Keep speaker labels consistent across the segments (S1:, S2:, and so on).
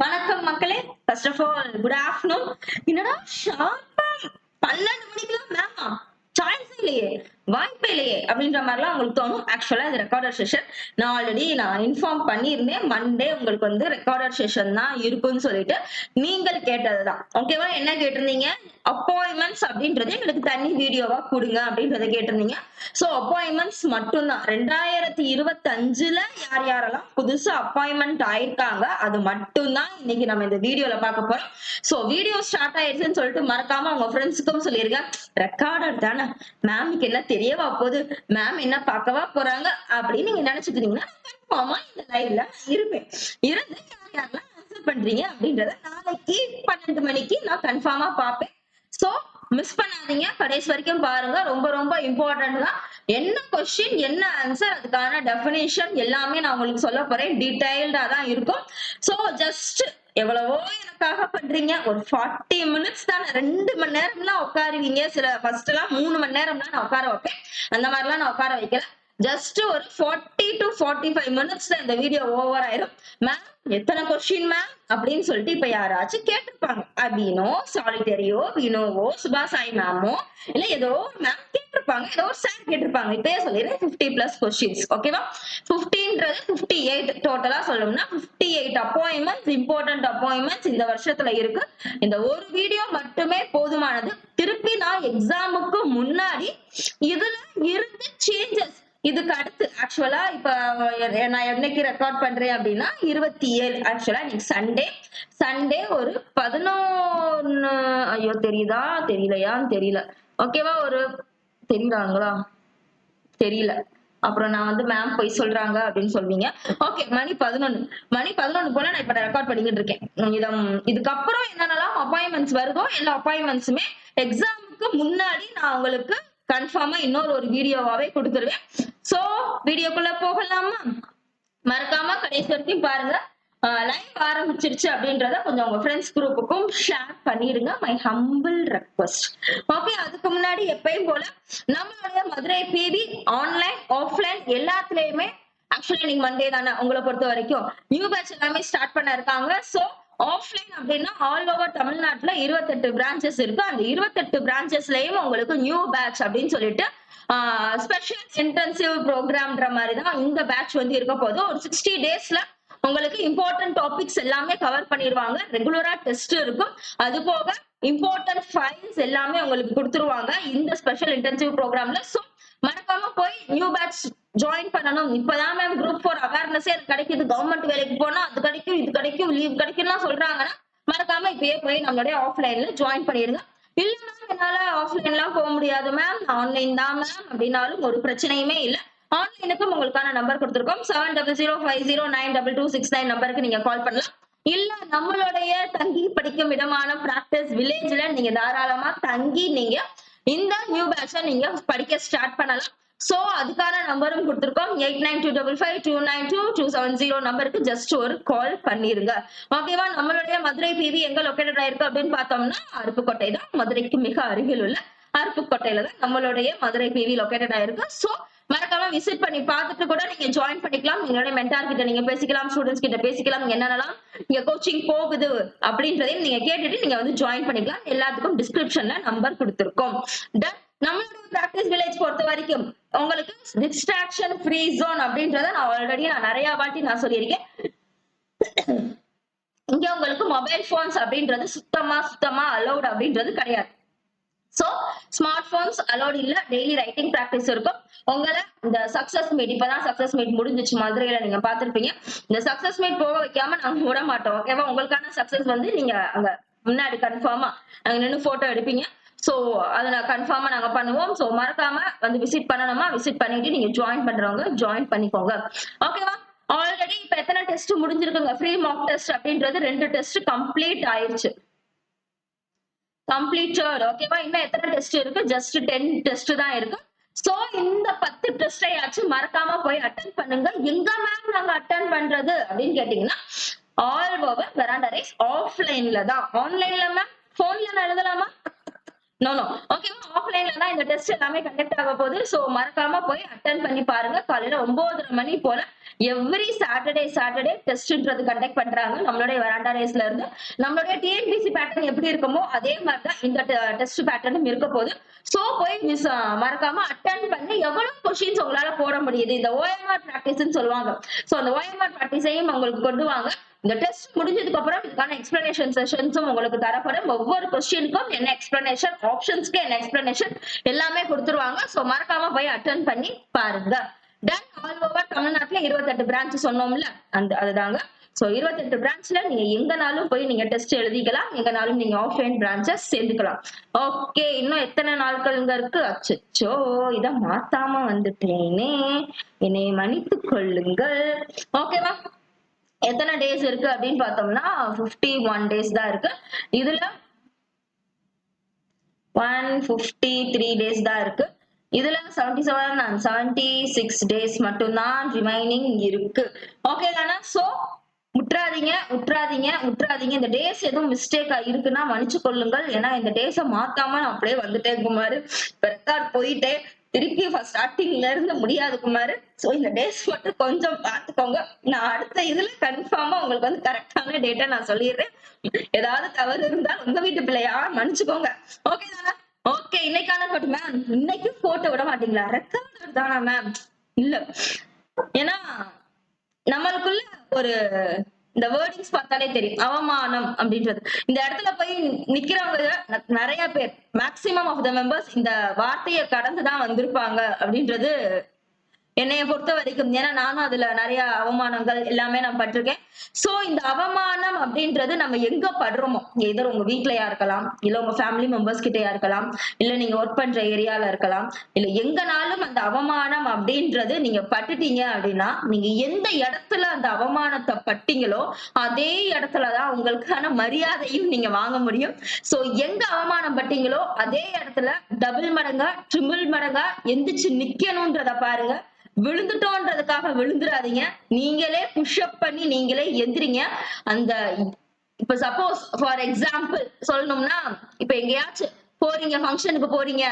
S1: வணக்கம் மக்களே. First of all good afternoon. என்னடா ஷார்ப்பா 12 மணிக்கெல்லாம் மேமா சாய்ஸ் இல்லையே, வாய்ப்பே இல்லையே அப்படின்ற மாதிரிலாம் உங்களுக்கு தோணும். ஆக்சுவலா இது ரெக்கார்டர் செஷன். நான் இன்ஃபார்ம் பண்ணியிருந்தேன், மண்டே உங்களுக்கு வந்து ரெக்கார்டர் செஷன் தான் இருக்குன்னு சொல்லிட்டு. நீங்கள் கேட்டதுதான் ஓகேவா. என்ன கேட்டிருந்தீங்க? அப்பாயின்மெண்ட்ஸ் அப்படின்றது எங்களுக்கு தனி வீடியோவா கொடுங்க அப்படின்றத கேட்டிருந்தீங்க. சோ அப்பாயின்மெண்ட்ஸ் மட்டும்தான். 2025ல யார் யாரெல்லாம் புதுசா அப்பாயின்மெண்ட் ஆயிருக்காங்க அது மட்டும்தான் இன்னைக்கு நம்ம இந்த வீடியோல பார்க்க போறோம். சோ வீடியோ ஸ்டார்ட் ஆயிடுச்சுன்னு சொல்லிட்டு மறக்காம உங்க ஃப்ரெண்ட்ஸுக்கும் சொல்லிருங்க. ரெக்கார்டர் தானே, மேமுக்கு என்ன தெரியவா போகுது, மேம் என்ன பார்க்கவா போறாங்க அப்படின்னு நீங்க நினைச்சுக்கிறீங்கன்னா கன்ஃபார்மா இந்த லைவ்ல இருப்பேன். இருந்து யார் யாரெல்லாம் ஆன்சர் பண்றீங்க அப்படின்றத நாளைக்கு 12 மணிக்கு நான் கன்ஃபார்மா பார்ப்பேன். சோ மிஸ் பண்ணாதீங்க, கடைசி வரைக்கும் பாருங்க. ரொம்ப ரொம்ப இம்பார்ட்டன்ட் தான். என்ன கொஸ்டின் என்ன ஆன்சர் அதுக்கான டெஃபினேஷன் எல்லாமே நான் உங்களுக்கு சொல்ல போறேன். டீடைல்டா தான் இருக்கும். சோ ஜஸ்ட் எவ்வளவோ எனக்காக பண்றீங்க. ஒரு 40 மினிட்ஸ் தான், 2 மணி நேரம்லாம் உட்காருவீங்க. சில ஃபர்ஸ்ட் எல்லாம் 3 மணி நேரம்லாம் நான் உட்கார வைப்பேன். அந்த மாதிரிலாம் நான் உட்கார வைக்கல. ஜஸ்ட் ஒரு 40 to 45 மினிட்ஸ் இந்த வீடியோ ஓவர் ஆயிரும். மேம் எத்தனை கொஸ்டின் மேம் அப்படின்னு சொல்லிட்டு இப்ப யாராச்சும் கேட்டிருப்பாங்க. அபினோ, சாலிட்டரியோ, வினோவோ, சுபாசாய் மேமோ இல்ல ஏதோ ஒரு மேம் கேட்டிருப்பாங்க, ஏதோ ஒரு சார் கேட்டிருப்பாங்க. இப்பயே சொல்லிடுறேன் 50+ கொஸ்டின்ஸ். ஓகேவா. 50ன்றது 58 டோட்டலா சொல்லணும்னா 58 அப்பாயின்மெண்ட்ஸ், இம்பார்ட்டன்ட் அப்பாயின்மெண்ட்ஸ் இந்த வருஷத்துல இருக்கு. இந்த ஒரு வீடியோ மட்டுமே போதுமானது. திருப்பி நான் எக்ஸாமுக்கு முன்னாடி இதுல இருந்து சேஞ்சஸ் இதுக்கு அடுத்து ஆக்சுவலா இப்ப நான் என்னைக்கு ரெக்கார்ட் பண்றேன் அப்படின்னா 27. ஆக்சுவலா இன்னைக்கு சண்டே ஒரு 11. ஐயோ தெரியுதா தெரியலையான்னு தெரியல. ஓகேவா. ஒரு தெரியுறாங்களா தெரியல. அப்புறம் நான் வந்து மேம் போய் சொல்றாங்க அப்படின்னு சொல்வீங்க. ஓகே, மணி 11 போல நான் இப்ப ரெக்கார்ட் பண்ணிக்கிட்டு இருக்கேன். இதுக்கப்புறம் என்னென்னலாம் அப்பாயின்மெண்ட்ஸ் வருதோ எல்லா அப்பாயின்மெண்ட்ஸுமே எக்ஸாமுக்கு முன்னாடி நான் உங்களுக்கு கன்ஃபார்மா இன்னொரு ஒரு வீடியோவாவே கொடுத்துருவேன். சோ வீடியோக்குள்ள போகலாமா? மறக்காம கடைசி வரைக்கும் பாருங்க. லைவ் ஆரம்பிச்சிருச்சு அப்படின்றத கொஞ்சம் உங்க ஃப்ரெண்ட்ஸ் குரூப்புக்கும் ஷேர் பண்ணிடுங்க. My humble request. ஓகே, அதுக்கு முன்னாடி எப்பயும் போல நம்மளுடைய மதுரை பிவி ஆன்லைன் ஆஃப்லைன் எல்லாத்துலயுமே ஆக்சுவலி நீங்க மண்டே தானே உங்களை பொறுத்த வரைக்கும் நியூ பேட்ச் எல்லாமே ஸ்டார்ட் பண்ண இருக்காங்க. சோ ஆஃப்லைன் அப்படின்னா ஆல் ஓவர் தமிழ்நாட்டுல 28 பிரான்ச்சஸ் இருக்கு. அந்த 28 பிரான்ச்சஸ்லயும் உங்களுக்கு நியூ பேட்ச் அப்படின்னு சொல்லிட்டு ஸ்பெஷல் இன்டென்சிவ் ப்ரோக்ராம்ன்ற மாதிரி தான் இந்த பேட்ச் வந்து இருக்க போது. ஒரு 60 டேஸ்ல உங்களுக்கு இம்பார்ட்டன்ட் டாபிக்ஸ் எல்லாமே கவர் பண்ணிடுவாங்க. ரெகுலரா டெஸ்ட் இருக்கும். அது போக இம்பார்ட்டன்ட் ஃபைல்ஸ் எல்லாமே உங்களுக்கு கொடுத்துருவாங்க இந்த ஸ்பெஷல் இன்டென்சிவ் ப்ரோக்ராம்ல. சோ மறக்காம போய் நியூ பேட்ச் ஜாயின் பண்ணணும். இப்பதான் மேம் குரூப் 4 அவேர்னஸே எனக்கு கிடைக்குது, கவர்மெண்ட் வேலைக்கு போனா அது கிடைக்கும் இது கிடைக்கும் லீவ் கிடைக்கும்னா சொல்றாங்கன்னா மறக்காம இப்பயே போய் நம்மளுடைய ஆஃப்லைன்ல ஜாயின் பண்ணிடுங்க. இல்ல மேம் என்னால ஆஃப்லைன்லாம் போக முடியாது மேம், ஆன்லைன் தான் மேம் அப்படின்னாலும் ஒரு பிரச்சனையுமே இல்ல. ஆன்லைனுக்கும் உங்களுக்கான நம்பர் கொடுத்திருக்கோம். 7005092269 நம்பருக்கு நீங்க கால் பண்ணலாம். இல்ல நம்மளுடைய தங்கி படிக்கும் இடமான பிராக்டிஸ் வில்லேஜ்ல நீங்க தாராளமா தங்கி நீங்க இந்த நியூ பேட்ச நீங்க படிக்க ஸ்டார்ட் பண்ணலாம். சோ அதுக்கான நம்பரும் கொடுத்திருக்கோம். 892552922270 நம்பருக்கு ஜஸ்ட் ஒரு கால் பண்ணிருங்க. ஓகேவா. நம்மளுடைய மதுரை பிவி எங்க லொகேட்டட் ஆயிருக்கு அப்படின்னு பார்த்தோம்னா அருப்புக்கோட்டை தான். மதுரைக்கு மிக அருகில் உள்ள அருப்புக்கோட்டையில தான் நம்மளுடைய மதுரை பிவி லொகேட்டட் ஆயிருக்கு. சோ மறக்காம விசிட் பண்ணி பார்த்துட்டு கூட நீங்க ஜாயின் பண்ணிக்கலாம். எங்களுடைய மென்டார் கிட்ட நீங்க பேசிக்கலாம், ஸ்டூடெண்ட்ஸ் கிட்ட பேசிக்கலாம். என்னென்னலாம் நீங்க கோச்சிங் போகுது அப்படின்றதையும் நீங்க கேட்டுட்டு நீங்க வந்து ஜாயின் பண்ணிக்கலாம். எல்லாத்துக்கும் டிஸ்கிரிப்ஷன்ல நம்பர் கொடுத்திருக்கோம். நம்மளுடைய பிராக்டிஸ் வில்லேஜ் பொறுத்த வரைக்கும் உங்களுக்கு டிஸ்ட்ராக்ஷன் ஃப்ரீ ஜோன் அப்படின்றத நான் நிறைய வாட்டி நான் சொல்லியிருக்கேன். இங்க உங்களுக்கு மொபைல் போன்ஸ் அப்படின்றது சுத்தமா அலௌட் அப்படின்றது கிடையாது. சோ ஸ்மார்ட் போன்ஸ் அலோட் இல்ல. டெய்லி ரைட்டிங் பிராக்டிஸ் இருக்கும். உங்களை இந்த சக்சஸ் மீட் இப்பதான் சக்சஸ் மீட் முடிஞ்சிச்சு மதுரையில, நீங்க பாத்திருப்பீங்க. இந்த சக்சஸ் மீட் போக வைக்காம நாங்க விட மாட்டோம். ஓகேவா. உங்களுக்கான சக்சஸ் வந்து நீங்க அங்க முன்னாடி கன்ஃபார்மா நாங்க நின்று போட்டோ எடுப்பீங்க. சோ அதை நான் கன்ஃபார்மா நாங்க பண்ணுவோம். சோ மறக்காம வந்து விசிட் பண்ணணுமா, விசிட் பண்ணிட்டு நீங்க ஜாயின் பண்றவங்க ஜாயின் பண்ணிக்கோங்க. ஓகேவா. ஆல்ரெடி இப்ப எத்தனை டெஸ்ட் முடிஞ்சிருக்குங்க? ஃப்ரீ மாக் டெஸ்ட் அப்படின்றது 2 டெஸ்ட் கம்ப்ளீட் ஆயிருச்சு. கம்ப்ளீட்டட். ஓகேவா. இன்னும் எத்தனை டெஸ்ட் இருக்கு? ஜஸ்ட் 10 டெஸ்ட் தான் இருக்கு. சோ இந்த 10 டெஸ்டையாச்சும் மறக்காம போய் அட்டென்ட் பண்ணுங்க. எங்க மேம் நாங்க அட்டென்ட் பண்றது அப்படின்னு கேட்டீங்கன்னா ஆல் ஓவர் வெராண்டா ரேஸ் ஆஃப்லைன்ல தான். ஆன்லைன்ல மேம் போன்ல நான் எழுதலாமா? நோ. ஓகேவா. ஆஃப்லைன்ல தான் இந்த டெஸ்ட் எல்லாமே கண்டக்ட் ஆக போகுது. சோ மறக்காம போய் அட்டென்ட் பண்ணி பாருங்க. காலையில 9:30 மணி போல எவ்ரி சாட்டர்டே டெஸ்ட்ன்றது கண்டக்ட் பண்றாங்க நம்மளுடைய வராண்டா ரேஸ்ல இருந்து. நம்மளுடைய டிஎன்பிசி பேட்டர்ன் எப்படி இருக்குமோ அதே மாதிரிதான் இந்த டெஸ்ட் பேட்டர்னும் இருக்க போகுது. சோ போய் மறக்காம அட்டன் பண்ணி எவ்வளவு கொஸ்டின்ஸ் உங்களால போட முடியுது, இந்த ஓஎம்ஆர் பிராக்டிஸ் சொல்லுவாங்க. சோ அந்த ஓஎம்ஆர் பிராக்டிஸையும் உங்களுக்கு கொண்டு வாங்க. இந்த டெஸ்ட் முடிஞ்சதுக்கு அப்புறம் இதுக்கான எக்ஸ்பிளனேஷன் செஷன்ஸும் உங்களுக்கு தரப்படும். ஒவ்வொரு கொஸ்டினுக்கும் என்ன எக்ஸ்பிளனேஷன், ஆப்ஷன்ஸ்க்கு என்ன எக்ஸ்பிளனேஷன் எல்லாமே கொடுத்துருவாங்க. சோ மறக்காம போய் அட்டன் பண்ணி பாருங்க. டன். ஆல் ஓவர் தமிழ்நாட்டுல 28 பிரான்ச் சொன்னோம்ல, அதுதாங்க. சோ 28 பிரான்ச்ல நீங்க எங்கனாலும் போய் நீங்க டெஸ்ட் எழுதிக்கலாம், எங்கனாலும் நீங்க ஆஃப்லைன் பிரான்ச்சஸ் சேர்ந்துக்கலாம். ஓகே, இன்னும் எத்தனை நாட்கள்ங்க இருக்கு? அச்சோ, இத மாத்தாம வந்துட்டேனே, என்னை மன்னித்துக் கொள்ளுங்கள். ஓகேவா? எத்தனை டேஸ் இருக்கு அப்படின்னு பார்த்தோம்னா 51 டேஸ் தான் இருக்கு. இதுல 153 டேஸ் தான் இருக்கு. இதுல 77 and 76 டேஸ் மட்டும்தான் ரிமைனிங் இருக்கு. ஓகே தானே? சோ விட்டுறாதீங்க. இந்த டேஸ் எதுவும் மிஸ்டேக்கா இருக்குன்னா மன்னிச்சு கொள்ளுங்கள். ஏன்னா இந்த டேஸ மாத்தாம நான் அப்படியே வந்துட்டேன் குமாரு. ரெக்கார்ட் போயிட்டே திருப்பி ஸ்டார்டிங்ல இருந்து முடியாது குமாரு. சோ இந்த டேஸ் மட்டும் கொஞ்சம் பாத்துக்கோங்க. நான் அடுத்த இதுல கன்ஃபார்மா உங்களுக்கு கரெக்டான டேட்டா நான் சொல்லிடுறேன். ஏதாவது தவறு இருந்தா உங்க வீட்டு பிள்ளையா மன்னிச்சுக்கோங்க. ஓகே தானே? ஓகே, இன்னைக்கான போட்டு மேம், இன்னைக்கு போட்டோ விட மாட்டீங்களா? ரெக்கார்ட் தானா மேம்? இல்ல, ஏன்னா நம்மளுக்குள்ள ஒரு இந்த வேர்டிங்ஸ் பார்த்தாலே தெரியும், அவமானம் அப்படின்றது. இந்த இடத்துல போய் நிக்கிறவங்க நிறைய பேர், மேக்சிமம் ஆஃப் த மெம்பர்ஸ் இந்த வார்த்தையை கடந்துதான் வந்திருப்பாங்க அப்படின்றது என்னைய பொறுத்த வரைக்கும். ஏன்னா நானும் அதுல நிறைய அவமானங்கள் எல்லாமே நான் பட்டிருக்கேன். சோ இந்த அவமானம் அப்படின்றது நம்ம எங்க படுறோமோ, எதோ உங்க வீட்லயா இருக்கலாம், இல்ல உங்க ஃபேமிலி மெம்பர்ஸ் கிட்டயா இருக்கலாம், இல்ல நீங்க ஒர்க் பண்ற ஏரியால இருக்கலாம், இல்ல எங்கனாலும் அந்த அவமானம் அப்படின்றது நீங்க பட்டுட்டீங்க அப்படின்னா, நீங்க எந்த இடத்துல அந்த அவமானத்தை பட்டீங்களோ அதே இடத்துலதான் உங்களுக்கான மரியாதையும் நீங்க வாங்க முடியும். சோ எங்க அவமானம் பட்டீங்களோ அதே இடத்துல டபுள் மடங்கா ட்ரிபிள் மடங்கா எந்திரிச்சு நிக்கணும்ன்றத பாருங்க. விழுந்துட்டோன்றதுக்காக விழுந்துடாதீங்க. நீங்களே புஷ்அப் பண்ணி நீங்களே எந்திரிங்க. அந்த இப்ப சப்போஸ் ஃபார் எக்ஸாம்பிள் சொல்லணும்னா, இப்ப எங்கேயாச்சும் போறீங்க, ஃபங்க்ஷனுக்கு போறீங்க,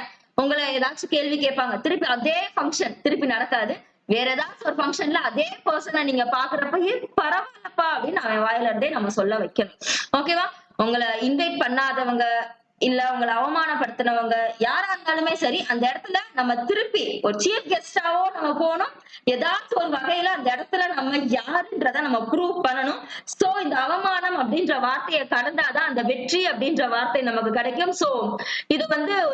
S1: உங்களை ஏதாச்சும் கேள்வி கேட்பாங்க, திருப்பி அதே ஃபங்க்ஷன் திருப்பி நடக்காது. வேற ஏதாச்சும் ஒரு ஃபங்க்ஷன்ல அதே பர்சனை நீங்க பாக்குறப்ப பரவாயில்லப்பா அப்படின்னு அவன் வாயில இருந்தே நம்ம சொல்ல வைக்கணும். ஓகேவா? உங்களை இன்வைட் பண்ணாதவங்க, இல்ல உங்களை அவமானப்படுத்தினவங்க யாரா இருந்தாலுமே சரி, அந்த இடத்துல நம்ம திருப்பி ஒரு சீஃப் கெஸ்டாவோ நம்ம போனோம், ஏதாச்சும் ஒரு வகையில அந்த இடத்துல நம்ம யாருன்றத நம்ம ப்ரூவ் பண்ணணும். சோ இந்த அவமானம் அப்படின்ற வார்த்தையை கடந்தாதான் அந்த வெற்றி அப்படின்ற வார்த்தை நமக்கு கிடைக்கும். சோ இது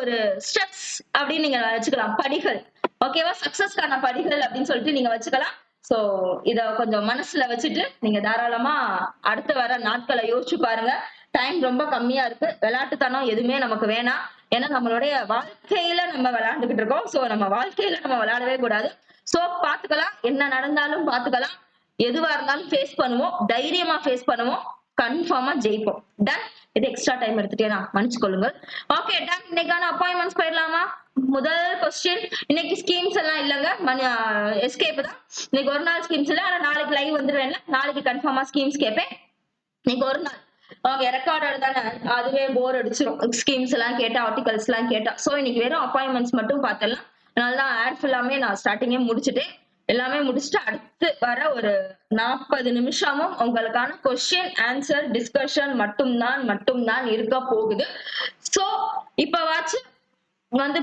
S1: ஒரு ஸ்டெப்ஸ் அப்படின்னு நீங்க வச்சுக்கலாம், படிகள். ஓகேவா? சக்சஸ்க்கான படிகள் அப்படின்னு சொல்லிட்டு நீங்க வச்சுக்கலாம். சோ இத கொஞ்சம் மனசுல வச்சுட்டு நீங்க தாராளமா அடுத்து வர நாட்களை யோசிச்சு பாருங்க. டைம் ரொம்ப கம்மியா இருக்கு. விளையாட்டுத்தனம் எதுவுமே நமக்கு வேணாம். ஏன்னா நம்மளுடைய வாழ்க்கையில நம்ம விளையாண்டுகிட்டு இருக்கோம். சோ நம்ம வாழ்க்கையில நம்ம விளையாடவே கூடாது. சோ பாத்துக்கலாம், என்ன நடந்தாலும் பாத்துக்கலாம். எதுவா இருந்தாலும் ஃபேஸ் பண்ணுவோம், தைரியமா ஃபேஸ் பண்ணுவோம், கன்ஃபார்மா ஜெயிப்போம். டன். இது எக்ஸ்ட்ரா டைம் எடுத்துட்டேனா மன்னிச்சு கொள்ளுங்கள். Okay done. இன்னைக்கான அப்பாயின்மெண்ட்ஸ் போயிடலாமா? முதல் கொஸ்டின், இன்னைக்கு ஸ்கீம்ஸ் எல்லாம் இல்லங்க, எஸ்கேப் தான். இன்னைக்கு ஒரு நாள் ஸ்கீம்ஸ் இல்ல, ஆனா நாளைக்கு லைவ் வந்துருவேன்ல, நாளைக்கு கன்ஃபார்மா ஸ்கீம்ஸ் கேட்பேன். இன்னைக்கு ஒரு நாள் ரெக்கார்டர் தானே, அதுவே போர் அடிச்சிரும் ஸ்கீம்ஸ் எல்லாம் கேட்டா, ஆர்டிகல்ஸ் எல்லாம் கேட்டா. சோ இன்னைக்கு வெறும் அப்பாயின்மெண்ட்ஸ் மட்டும் பார்த்தலாம். அதனாலதான் ஆட் ஃபுல்லாமே நான் ஸ்டார்டிங்கே முடிச்சுட்டேன். எல்லாமே முடிச்சுட்டு அடுத்து வர ஒரு 40 நிமிஷமும் உங்களுக்கான கொஸ்டின் ஆன்சர் டிஸ்கஷன் மட்டும்தான் இருக்க போகுது. சோ இப்பவாச்சு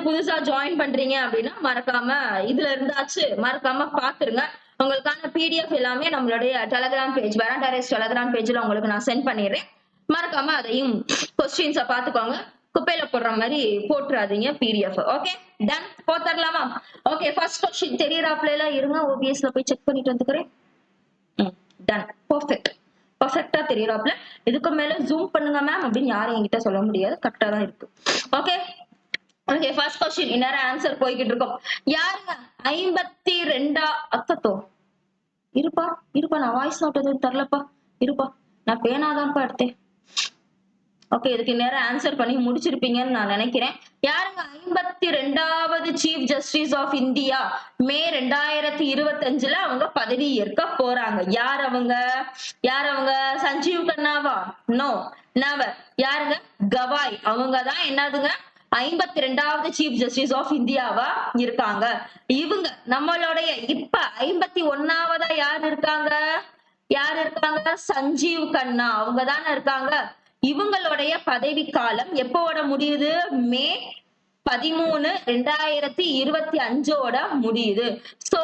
S1: புதுசா ஜாயின் பண்றீங்க அப்படின்னா மறக்காம இதுல இருந்தாச்சு மறக்காம பாத்துருங்க. உங்களுக்கான பிடிஎஃப் எல்லாமே நம்மளுடைய டெலகிராம் பேஜ், வராண்டா ரேஸ் டெலகிராம் பேஜ்ல உங்களுக்கு நான் சென்ட் பண்ணிடுறேன். மறக்காம அதையும் கொஸ்டின்ஸ பாத்துக்கோங்க. குப்பையில போடுற மாதிரி போட்டுறாதீங்க பிடிஎஃப். Okay done. போத்தரலாமா? ஓகே, ஃபர்ஸ்ட் கொஸ்டின் தெரியறாப்ல எல்லாம் இருங்க, ஓபிஎஸ்ல போய் செக் பண்ணிட்டு வந்துக்கிறேன். டன். பர்ஃபெக்டா தெரியறாப்ல. இதுக்கு மேல ஜூம் பண்ணுங்க மேம் அப்படின்னு யாரும் என்கிட்ட சொல்ல முடியாது, கரெக்டா தான் இருக்கு. ஓகே ஓகே, ஃபர்ஸ்ட் क्वेश्चन இன்னர ஆன்சர் போயிட்டு இருக்கோம். யாருங்க 52 அத்தத்தோ இருப்பா நான் வாய்ஸ் நோட் எதுவும் தரலப்பா, இருப்பா நான் பேனாதான்ப்பா எடுத்தேன். ஓகே, இதுக்கு நேரம் ஆன்சர் பண்ணி முடிச்சிருப்பீங்கன்னு நான் நினைக்கிறேன். யாருங்க 52வது சீஃப் ஜஸ்டிஸ் ஆஃப் இந்தியா மே 2025ல அவங்க பதவி ஏற்க போறாங்க. யார் அவங்க? சஞ்சீவ் கண்ணாவா? நோ, நவர். யாருங்க? கவாய். அவங்கதான் என்னதுங்க 52வது சீஃப் ஜஸ்டிஸ் ஆஃப் இந்தியாவா இருக்காங்க. இவங்க நம்மளுடைய இப்ப 51வதா யார் இருக்காங்க? சஞ்சீவ் கண்ணா அவங்க தானே இருக்காங்க. இவங்களுடைய பதவி காலம் எப்போட முடியுது? மே 13 2025 முடியுது. சோ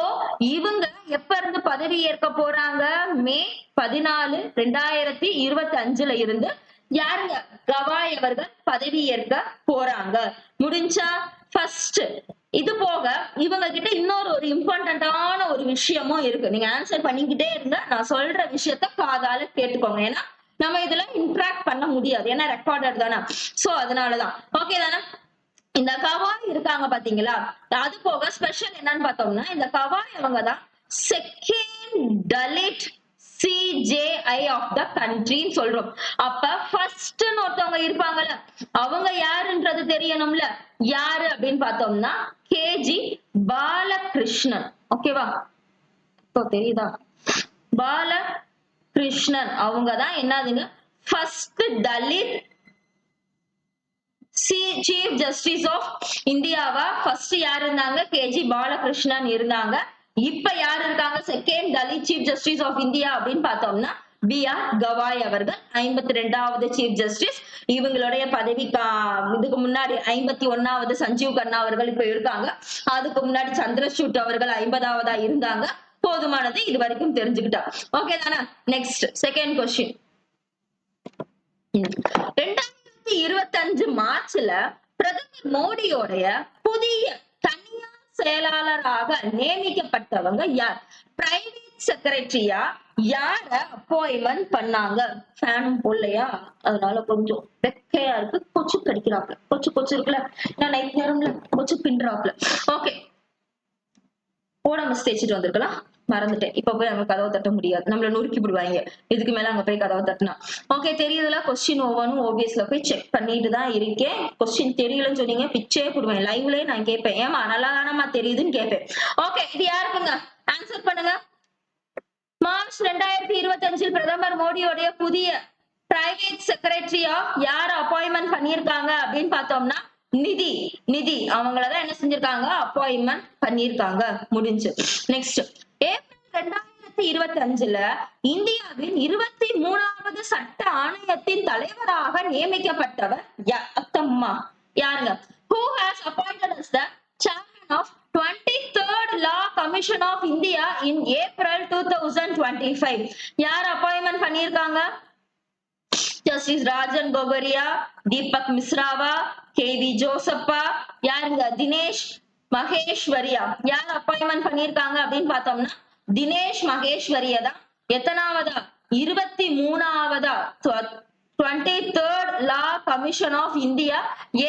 S1: இவங்க எப்ப இருந்து பதவி ஏற்க போறாங்க? மே 14 2025 இருந்து யாருங்க? கவாய் அவர்கள் பதவி ஏற்க போறாங்க. முடிஞ்சா ஃபர்ஸ்ட் இது போக இவங்க கிட்ட இன்னொரு ஒரு இம்பார்ட்டன்டான ஒரு விஷயமும் இருக்கு. நீங்க ஆன்சர் பண்ணிக்கிட்டே இருங்க. நான் சொல்ற விஷயத்த காதால கேட்டுக்கோங்க. ஏன்னா நம்ம இதுல இன்டராக்ட் பண்ண முடியாது. ஏன்னா ரெக்கார்டட் தானே. சோ அதனாலதான். ஓகே தானே? இந்த கவாய் இருக்காங்க பாத்தீங்களா? அது போக ஸ்பெஷல் என்னன்னு பார்த்தோம்னா இந்த கவாய் அவங்க தான் second Dalit CJI of the கண்ட்ரின்னு சொல்றோம். அப்ப ஃபர்ஸ்ட் ஒருத்தவங்க இருப்பாங்கல்ல, அவங்க யாருன்றது தெரியணும்ல. யாரு அப்படின்னு பார்த்தோம்னா KG பாலகிருஷ்ணன். ஓகேவா? இப்போ தெரியுதா? பாலகிருஷ்ணன் அவங்கதான் என்னதுங்க first Dalit chief justice of இந்தியாவா ஃபர்ஸ்ட் யார் இருந்தாங்க? KG பாலகிருஷ்ணன் இருந்தாங்க. இப்ப யார் இருக்காங்க? Second Dalit chief justice of India அப்படின்னு பார்த்தோம்னா BR கவாய் அவர்கள் 52வது சீஃப் ஜஸ்டிஸ். இவங்களுடைய பதவி இதுக்கு முன்னாடி 51வது சஞ்சீவ் கண்ணா அவர்கள் இப்ப இருக்காங்க. அதுக்கு முன்னாடி சந்திரசூட் அவர்கள் 50வதா இருந்தாங்க. போதுமானது இது வரைக்கும் தெரிஞ்சுக்கிட்டா. ஓகே தானே? Next second question. 2025 மார்ச்ல பிரதமர் மோடியோடைய புதிய தனியார் செயலாளராக நியமிக்கப்பட்டவங்க யார்? பிரைவேட் செக்ரட்டரியா யார அப்பாயின்மெண்ட் பண்ணாங்க? ஃபேனும் போடலையா, அதனால கொஞ்சம் வெக்கையா இருக்கு. கொச்சு கடிக்கிறாப்ல, கொச்சு இருக்குல்ல, நான் நைட் நேரம்ல கொச்சு பின்றாப்ல. ஓகே, போடாம தேய்ச்சிட்டு வந்திருக்கலாம், மறந்துட்டேன். இப்ப போய் அங்க கதவை தட்ட முடியாது, நம்மள நொறுக்கி விடுவாங்க இதுக்கு மேல அங்க போய் கதவை தட்டினா. ஓகே, தெரியுதுல? கொஸ்டின் ஒவ்வொன்றும் ஓபிஎஸ்ல போய் செக் பண்ணிட்டு தான் இருக்கேன். கொஸ்டின் தெரியலன்னு சொன்னீங்க பிச்சே போடுவேன். லைவ்லயே நான் கேட்பேன், ஏமா நல்லா தானமா தெரியுதுன்னு கேட்பேன். ஓகே, இது யாருக்குங்க? ஆன்சர் பண்ணுங்க. மார்ச் 2025 பிரதமர் மோடியோடைய புதிய பிரைவேட் செக்ரட்டரியா யார அப்பாயின்மெண்ட் பண்ணிருக்காங்க அப்படின்னு பார்த்தோம்னா நிதி அவங்களதான் என்ன செஞ்சிருக்காங்க? அப்பாயின்மெண்ட் பண்ணிருக்காங்க. முடிஞ்சு. நெக்ஸ்ட், ஏப்ரல் 2025 இந்தியாவின் 23வது சட்ட ஆணையத்தின் தலைவராக நியமிக்கப்பட்டவர் அத்தம்மா யாருங்க? Who has appointed as the chairman of 23rd Law Commission of India in April 2025? யார் அப்பாயின்மெண்ட் பண்ணிருக்காங்க? ஜஸ்டிஸ் ராஜன் கோகரியா, தீபக் மிஸ்ராவா, KV ஜோசப்பா, யாருங்க? தினேஷ் மகேஸ்வரியா. யார் அப்பாயின்மெண்ட் பண்ணிருக்காங்க அப்படின்னு பார்த்தோம்னா தினேஷ் மகேஸ்வரியா தான் எத்தனாவதா? 23வதா 23rd Law Commission of India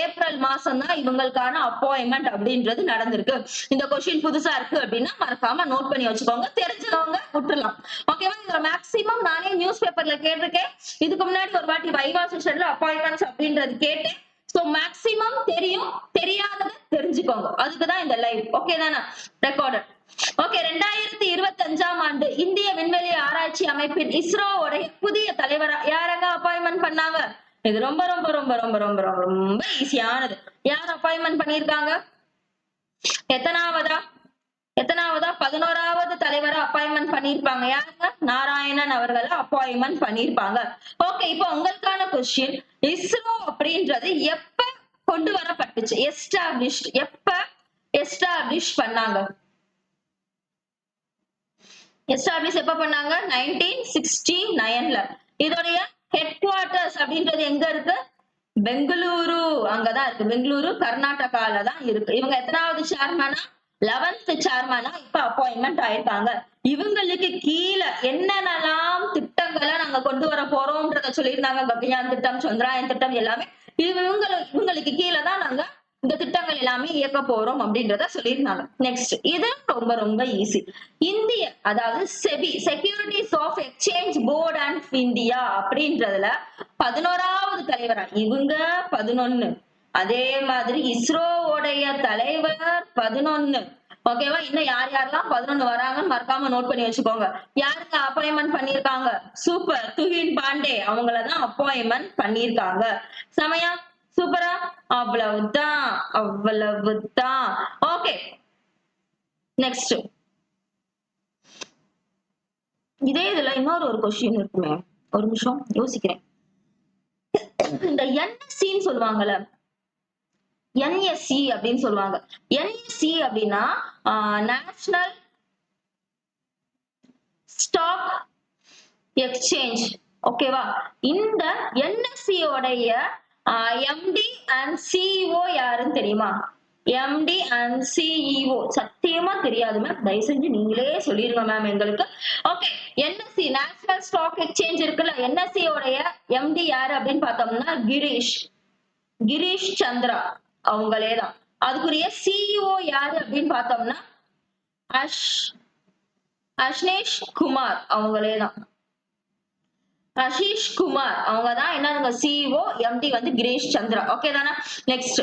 S1: April மாசம் தான் இவங்களுக்கான அப்பாயின்மெண்ட் அப்படின்றது நடந்திருக்கு. இந்த கொஸ்டின் புதுசா இருக்கு அப்படின்னா மறக்காம நோட் பண்ணி வச்சுக்கோங்க. தெரிஞ்சவங்க விட்டுலாம். ஓகேவா? இதுல மேக்சிமம் நானே நியூஸ் பேப்பர்ல கேட்டிருக்கேன். இதுக்கு முன்னாடி ஒரு வாட்டி வைவா செஷன்ல அப்பாயின்மெண்ட்ஸ் அப்படின்றது கேட்டேன். சோ மேக்சிமம் தெரியும், தெரியாதத தெரிஞ்சுக்கோங்க. அதுக்குதான் இந்த லைவ். ஓகே தானே? ரெக்கார்டட். ஓகே, 2025ஆம் ஆண்டு இந்திய விண்வெளி ஆராய்ச்சி அமைப்பின் இஸ்ரோவுடைய புதிய தலைவரா யாரங்க அப்பாயின்மெண்ட் பண்ணாங்க? இது ரொம்ப ரொம்ப ரொம்ப ரொம்ப ரொம்ப ரொம்ப ரொம்ப ஈஸியானது. யார் அப்பாயின்மெண்ட் பண்ணிருக்காங்க? எத்தனாவதா 11வது தலைவரை அப்பாயின்மெண்ட் பண்ணிருப்பாங்க. யாருங்க? நாராயணன் அவர்களை அப்பாயின்மெண்ட் பண்ணிருப்பாங்க. ஓகே, இப்போ உங்களுக்கான கொஸ்டின், இஸ்ரோ அப்படின்றது எப்ப கொண்டு வரப்பட்டுச்சு? எப்ப எஸ்டாப்ளிஷ் பண்ணாங்க? எஸ்டாப்ளிஷ் எப்ப பண்ணாங்க? 1969ல. இதோடைய ஹெட் குவார்டர்ஸ் அப்படின்றது எங்க இருக்கு? பெங்களூரு. அங்கதான் இருக்கு. பெங்களூரு கர்நாடகால தான் இருக்கு. இவங்க எத்தனாவது சேர்மனா? 11th சேர்மனா இப்ப அப்பாயின்மெண்ட் ஆயிருக்காங்க. இவங்களுக்கு கீழே என்னென்னலாம் திட்டங்களை நாங்க கொண்டு வர போறோம்ன்றத சொல்லியிருந்தாங்க. ககன்யான் திட்டம், சந்திராயன் திட்டம் எல்லாமே இவங்களுக்கு கீழே தான் நாங்க இந்த திட்டங்கள் எல்லாமே இயக்க போறோம் அப்படின்றத சொல்லியிருந்தாங்க. நெக்ஸ்ட், இது ரொம்ப ரொம்ப ஈஸி. இந்திய அதாவது SEBI, securities of exchange board and India அப்படின்றதுல 11வது தலைவரா இவங்க 11. அதே மாதிரி இஸ்ரோவுடைய தலைவர் 11. ஓகேவா? இன்னும் யாரெல்லாம் 11 வராங்கன்னு மறக்காம நோட் பண்ணி வச்சுக்கோங்க. யாருங்க அப்பாயின்மெண்ட் பண்ணிருக்காங்க? சூப்பர், துஹின் பாண்டே அவங்களதான் அப்பாயின்மெண்ட் பண்ணிருக்காங்க. சமயா சூப்பரா? அவ்வளவுதான், அவ்வளவுதான். Okay, next. இதே இதுல இன்னொரு ஒரு கொஸ்டின் இருக்குமே, ஒரு நிமிஷம் யோசிக்கிறேன். இந்த என்எஸ்சின்னு சொல்லுவாங்கல்ல, என்எஸ்சி அப்படின்னு சொல்லுவாங்க. என்எஸ்சி அப்படின்னா நேஷனல் ஸ்டாக் எக்ஸ்சேஞ்ச். ஓகேவா? இந்த என்எஸ்சி உடைய எம்டி அண்ட் சிஇஓ யாருன்னு தெரியுமா? எம்டி அண்ட் சிஇஓ சத்தியமா தெரியாது மேம், தயவு செஞ்சு நீங்களே சொல்லிருங்க மேம் எங்களுக்கு. Okay, NSE national stock exchange இருக்குல்ல, என்எஸ்சி உடைய எம்டி யாரு அப்படின்னு பார்த்தோம்னா கிரீஷ் சந்திரா, அவங்களேதான். அதுக்குரிய சிஇஓ யாரு அப்படின்னு பார்த்தோம்னா அஷ்னேஷ் குமார், அவங்களேதான். ஆஷிஷ் குமார், அவங்கதான் என்னங்க சிஇஓ, எம்டி வந்து கிரீஷ் சந்திரா. ஓகே தானே? நெக்ஸ்ட்,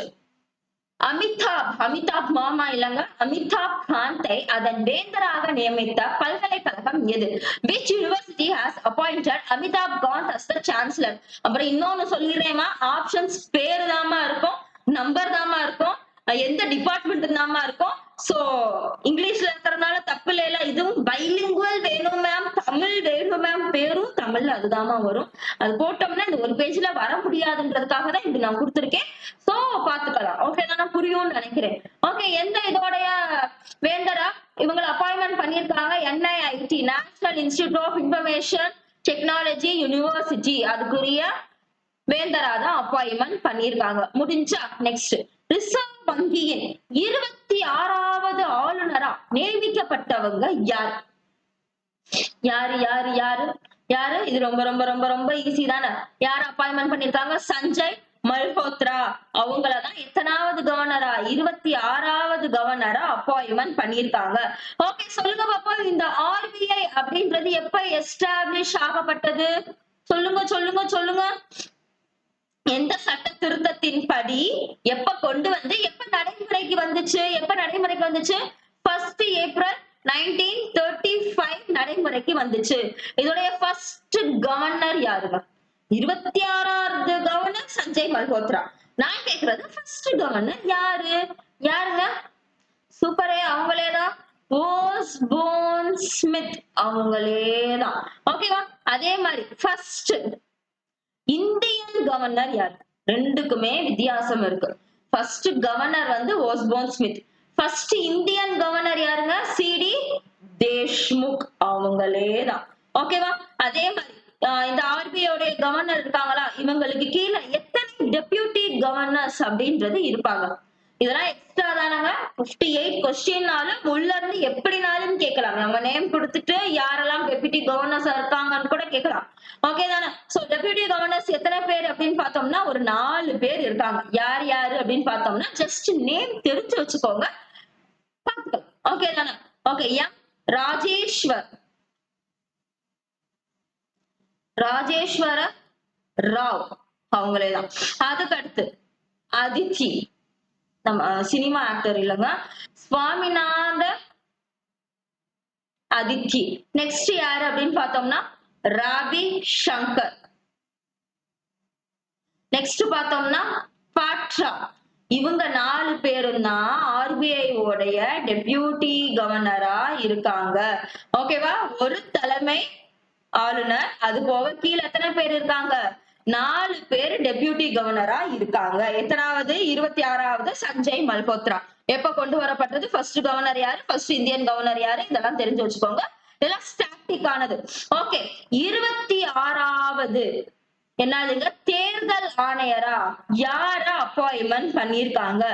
S1: அமிதாப் மாமா இல்லங்க, அமிதாப் காந்தை அதன் வேந்தராக நியமித்த பல்கலைக்கழகம் எது? Which university has appointed Amitabh Kant as the chancellor? அப்புறம் இன்னொன்னு சொல்லிடுறேமா, ஆப்ஷன்ஸ் பேரு தாமா இருக்கும், நம்பர் தாமா இருக்கும், எந்த டிபார்ட்மெண்ட் தாமா இருக்கும். சோ இங்கிலீஷ்ல இருக்கிறதுனால தப்பு இல்ல, இதுவும் பைலிங்குவல் வேணும் மேம், தமிழ் வேணும் மேம், பேரும் தமிழ்ல அதுதாமா வரும். அது போட்டோம்னா இந்த ஒரு பேஜ்ல வர முடியாதுன்றதுக்காக தான் இது நான் கொடுத்திருக்கேன். சோ பாத்துக்கலாம். ஓகே தானே? புரியும்னு நினைக்கிறேன். ஓகே, எந்த இதோடைய வேந்தரா இவங்களை அப்பாயின்மெண்ட் பண்ணிருக்காங்க? NIIT, national institute of information technology university, அதுக்குரிய வேந்தரா தான் அப்பாயின்மெண்ட் பண்ணிருக்காங்க. முடிஞ்சா? நெக்ஸ்ட், ரிசர்வ் வங்கியின் 26வது ஆளுநரா நியமிக்கப்பட்டவங்க யார்? யாரு யாரு யாரு யாரு? இது ரொம்ப ரொம்ப ரொம்ப ரொம்ப ஈஸி தானே. யார் அப்பாயின்மெண்ட் பண்ணிருக்காங்க? சஞ்சய் மல்ஹோத்ரா, அவங்களதான் எத்தனாவது கவர்னரா? 26வது கவர்னரா அப்பாயின்மெண்ட் பண்ணிருக்காங்க. ஓகே, சொல்லுங்க பாப்போம், இந்த RBI அப்படின்றது எப்ப எஸ்டாப்ளிஷ் ஆகப்பட்டது? சொல்லுங்க சொல்லுங்க சொல்லுங்க. எந்த சட்ட திருத்தத்தின்படி எப்ப கொண்டு வந்து எப்ப நடைமுறைக்கு வந்துச்சு? 1 ஏப்ரல் 1935 நடைமுறைக்கு வந்துச்சு. இதோடைய ஃபர்ஸ்ட் கவர்னர் யாருங்க? 26வது கவர்னர் சஞ்சய் மல்ஹோத்ரா. நான் கேக்குறது ஃபர்ஸ்ட் கவர்னர் யாருங்க? சூப்பரே, அவங்களேதான், ஓஸ்போர்ன் ஸ்மித், அவங்களேதான். ஓகேவா? அதே மாதிரி ஃபர்ஸ்ட் இந்தியன் கவர்னர் யார்? ரெண்டுக்குமே வித்தியாசம் இருக்கு. ஃபர்ஸ்ட் கவர்னர் வந்து Osbourne Smith. First Indian governor யாருங்க? CD தேஷ்முக், அவங்களேதான். ஓகேவா? அதே மாதிரி இந்த RBI உடைய கவர்னர் இருக்காங்களா, இவங்களுக்கு கீழே எத்தனை டெபியூட்டி கவர்னர்ஸ் அப்படின்றது இருப்பாங்க? இதெல்லாம் எக்ஸ்ட்ரா தானங்க. 58 கொஸ்டின்னாலும் உள்ள இருந்து எப்படினாலும் கேட்கலாம். நம்ம நேம் கொடுத்துட்டு யாரெல்லாம் டெபியூட்டி கவர்னர்ஸ் இருக்காங்கன்னு கூட கேட்கலாம். ஓகே தானே? சோ டெபியூட்டி கவர்னர்ஸ் எத்தனை பேர் அப்படின்னு பார்த்தோம்னா ஒரு 4 பேர் இருக்காங்க. யார் யாரு அப்படின்னு பார்த்தோம்னா ஜஸ்ட் நேம் தெரிஞ்சு வச்சுக்கோங்க, பார்த்துக்கலாம். ஓகே தானே? ஓகே, எம் ராஜேஸ்வர ராவ், அவங்களேதான். அதுக்கு அடுத்து அதித்தி, நம்ம சினிமா ஆக்டர் இல்லங்க, சுவாமிநாத அதித்தி. நெக்ஸ்ட் யாரு அப்படின்னு பார்த்தோம்னா ராபி சங்கர். நெக்ஸ்ட் பார்த்தோம்னா பாட்ரா. இவங்க 4 பேரும் தான் RBI உடைய டெபியூட்டி கவர்னரா இருக்காங்க. ஓகேவா? ஒரு தலைமை ஆளுநர், அது போக கீழே எத்தனை பேர் இருக்காங்க? 4 பேர் டெபியூட்டி கவர்னரா இருக்காங்க. எத்தனாவது? 26வது சஞ்சய் மல்ஹோத்ரா. எப்ப கொண்டு வரப்பட்டது? ஃபர்ஸ்ட் கவர்னர் யாரு? ஃபர்ஸ்ட் இந்தியன் கவர்னர் யாரு? இதெல்லாம் தெரிஞ்சு வச்சுக்கோங்க. இதெல்லாம் ஸ்டாட்டிக் ஆனது. ஓகே, 26வது என்னதுங்க? தேர்தல் ஆணையரா யார அப்பாயின்மெண்ட் பண்ணிருக்காங்க?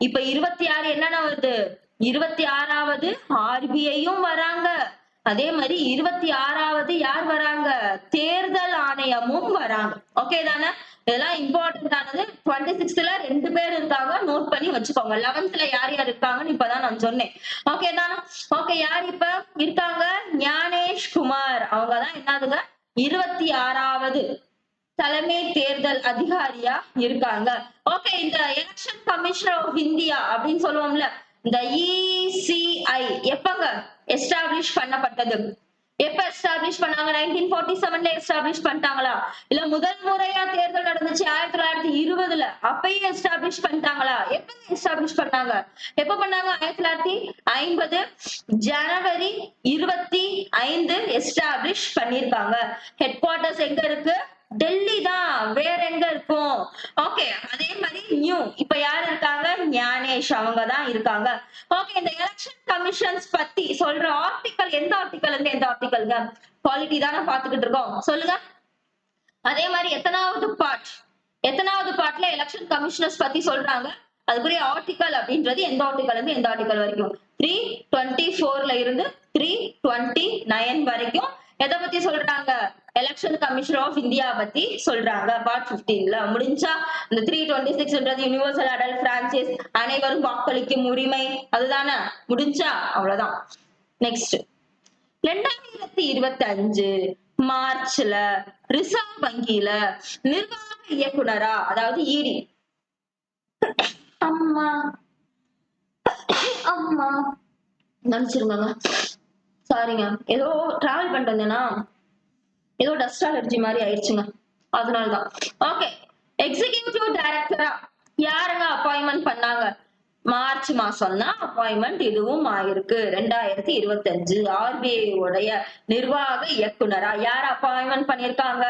S1: இப்ப 26 என்னென்ன வருது? 26வது RBIயும் வராங்க, அதே மாதிரி 26வது யார் வராங்க? தேர்தல் ஆணையமும் வராங்க. ஓகே தானே? இதெல்லாம் இம்பார்ட்டன்ட் ஆனது. 26ல 2 பேர் இருக்காங்க, நோட் பண்ணி வச்சுக்கோங்க. 11ல யார் யார் இருக்காங்கன்னு இப்பதான் நான் சொன்னேன். ஓகே தானே? ஓகே, யார் இப்ப இருக்காங்க? ஞானேஷ் குமார், அவங்கதான் என்னதுங்க 26வது தலைமை தேர்தல் அதிகாரியா இருக்காங்க. ஓகே, இந்த எலெக்ஷன் கமிஷனர் ஆஃப் இந்தியா அப்படின்னு சொல்லுவோம்ல, இந்த ECI எப்பங்க எஸ்டாப்ளிஷ் பண்ணப்பட்டது? எப்ப எஸ்டாப்ளிஷ் பண்ணாங்க? 1947ல எஸ்டாப்ளிஷ் பண்ணிட்டாங்களா? இல்ல முதல் முறையா தேர்தல் நடந்துச்சு 1920ல அப்பயே எஸ்டாப்ளிஷ் பண்ணிட்டாங்களா? எப்ப எஸ்டாப்ளிஷ் பண்ணாங்க? எப்ப பண்ணாங்க? 1950 ஜனவரி 25 எஸ்டாப்ளிஷ் பண்ணிருக்காங்க. ஹெட் குவார்டர்ஸ் எங்க இருக்கு? டெல்லி தான். வேற எங்க இருக்கும்? ஓகே. அதே மாதிரி நியூ இப்ப யார் இருக்காங்க? ஞானேஷ் அவங்க தான் இருக்காங்க. ஓகே. இந்த எலெக்ஷன் கமிஷன்ஸ் பத்தி சொல்ற ஆர்டிகல் எந்த ஆர்டிகல் இருந்து எந்த ஆர்டிகல்ங்க? பாலிட்டி தானே பாத்துக்கிட்டு இருக்கோம். சொல்லுங்க. அதே மாதிரி எத்தனாவது பார்ட்ல எலெக்ஷன் கமிஷனர்ஸ் பத்தி சொல்றாங்க? அதுக்குரிய ஆர்டிகல் அப்படின்றது எந்த ஆர்டிகல் இருந்து எந்த ஆர்டிகல் வரைக்கும்? 324ல இருந்து 329 வரைக்கும் எதை பத்தி சொல்றாங்க? எலெக்ஷன் கமிஷனர் ஆஃப் இந்தியா பத்தி சொல்றாங்க. பார்ட் 15ல முடிஞ்சா இந்த 326ன்றது யூனிவர்சல் அடல்ட் பிரான்சைஸ், அனைவரும் வாக்களிக்கும் உரிமை, அதுதானே முடிஞ்சா அவ்வளவுதான். நெக்ஸ்ட் 2025 மார்ச்ல ரிசர்வ் வங்கியில நிர்வாக இயக்குனரா, அதாவது இடி அம்மா அம்மா நினைச்சிருங்க, சாரிங்க, ஏதோ டிராவல் பண்ணிட்டு வந்தேனா, ஏதோ டஸ்ட் அலர்ஜி மாதிரி ஆயிடுச்சுங்க, அதனாலதான். ஓகே. எக்ஸிகியூட்டிவ் டைரக்டரா யாருங்க அப்பாயின்மெண்ட் பண்ணாங்க? மார்ச் மாசம் தான் அப்பாயின்மெண்ட் இதுவும் ஆயிருக்கு. 2025 ஆர்பிஐ உடைய நிர்வாக இயக்குனரா யார் அப்பாயின்மெண்ட் பண்ணிருக்காங்க?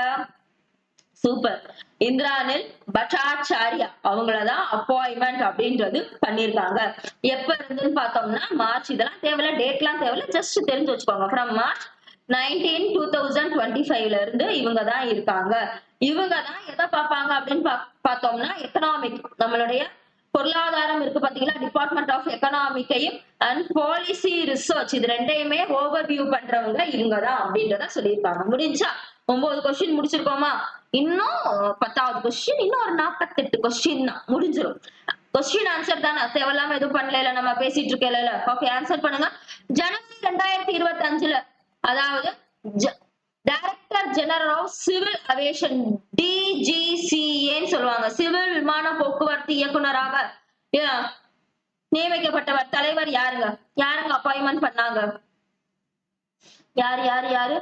S1: சூப்பர். இந்திரானில் பட்டாச்சாரியா அவங்களதான் அப்பாயின்மெண்ட் அப்படின்றது பண்ணிருக்காங்க. எப்ப இருந்துன்னு பார்த்தோம்னா மார்ச், இதெல்லாம் தேவையில்ல, டேட் எல்லாம் தேவையில்ல, ஜஸ்ட் தெரிஞ்சு வச்சுக்கோங்க. ஃப்ரம் மார்ச் 2025ல இருந்து இவங்க தான் இருக்காங்க. இவங்க தான் எதை பார்ப்பாங்க அப்படின்னு பார்த்தோம்னா எக்கனாமிக், நம்மளுடைய பொருளாதாரம் இருக்கு பாத்தீங்களா, டிபார்ட்மெண்ட் ஆஃப் எக்கனாமிக்கையும் அண்ட் பாலிசி ரிசர்ச், இது ரெண்டையுமே ஓவர் வியூ பண்றவங்க இவங்கதான் அப்படின்றத சொல்லியிருக்காங்க. முடிஞ்சா 9 கொஸ்டின் முடிச்சிருக்கோமா? இன்னும் 10வது கொஸ்டின், இன்னும் ஒரு 48 கொஸ்டின் தான் முடிஞ்சிடும். கொஸ்டின் ஆன்சர் தானே, தேவையில்லாம எதுவும் பண்ணல, நம்ம பேசிட்டு இருக்கல. ஓகே, ஆன்சர் பண்ணுங்க. ஜனவரி 2025ல, அதாவது director general of civil aviation, டிஜிசிஏன்னு சொல்லுவாங்க, சிவில் விமான போக்குவரத்து இயக்குனராக நியமிக்கப்பட்டவர் தலைவர் யாருங்க? யாருங்க அப்பாயின்மெண்ட் பண்ணாங்க? யாரு யாரு யாரு?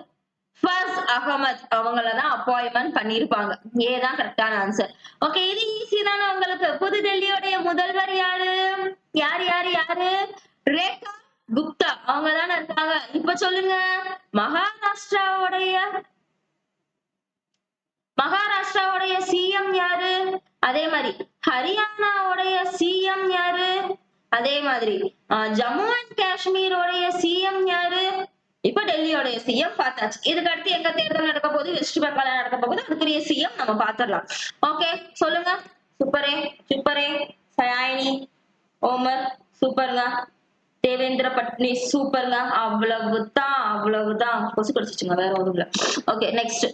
S1: ஃபர்ஸ் அகமது அவங்களதான் அப்பாயின்மெண்ட் பண்ணிருப்பாங்க. ஏதான் கரெக்டான ஆன்சர். ஓகே, இது ஈஸி தானே உங்களுக்கு. புதுடெல்லியோடைய முதல்வர் யாரு? யாரு யாரு யாரு? ரேகா குப்தா அவங்க தானே இருக்காங்க. இப்ப சொல்லுங்க, மகாராஷ்டிராவுடைய சிஎம் யாரு? அதே மாதிரி ஹரியானாவுடைய சிஎம் யாரு? அதே மாதிரி ஜம்மு அண்ட் காஷ்மீரோடைய சிஎம் யாரு? இப்ப டெல்லியோடைய சிஎம் பார்த்தாச்சு. இதுக்கு அடுத்து எங்க தேர்தல் நடக்க போகுது? வெஸ்ட் பெங்கால் நடக்க போகுது. அதுக்குரிய சிஎம் நம்ம பாத்துடலாம். ஓகே, சொல்லுங்க. சூப்பரே சூப்பரே. சயாயினி ஓமர் சூப்பருங்க. தேவேந்திர பட்னிஸ் சூப்பருங்க. அவ்வளவுதான் கொசு கடிச்சிச்சுங்க, வேற ஒன்றும் இல்ல. Okay, next.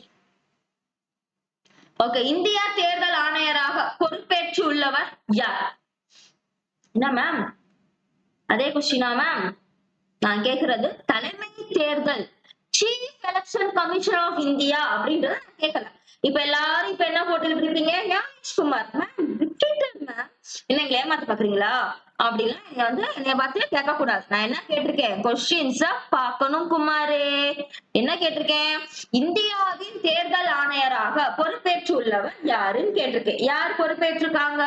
S1: ஓகே, இந்தியா தேர்தல் ஆணையராக பொறுப்பேற்று உள்ளவர் யார்? என்ன மேம், அதே கொஸ்டினா மேம்? நான் கேக்குறது தலைமை தேர்தல், chief election commissioner of India அப்படின்றத நான் கேட்கல. இப்ப எல்லாரும் இப்ப என்ன போட்டுக்கிட்டு இருப்பீங்க? ஞானேஷ்குமார் மேம் ரிப்பீட்டட் மேம், என்ன ஏமாத்து பாக்குறீங்களா? அப்படிலாம் என்னைய பார்த்து கேட்க கூடாது. நான் என்ன கேட்டிருக்கேன்? கொஸ்டின்ஸ பாக்கணும் குமாரே. என்ன கேட்டிருக்கேன்? இந்தியாவின் தேர்தல் ஆணையராக பொறுப்பேற்று உள்ளவர் யாருன்னு கேட்டிருக்கேன். யார் பொறுப்பேற்றிருக்காங்க?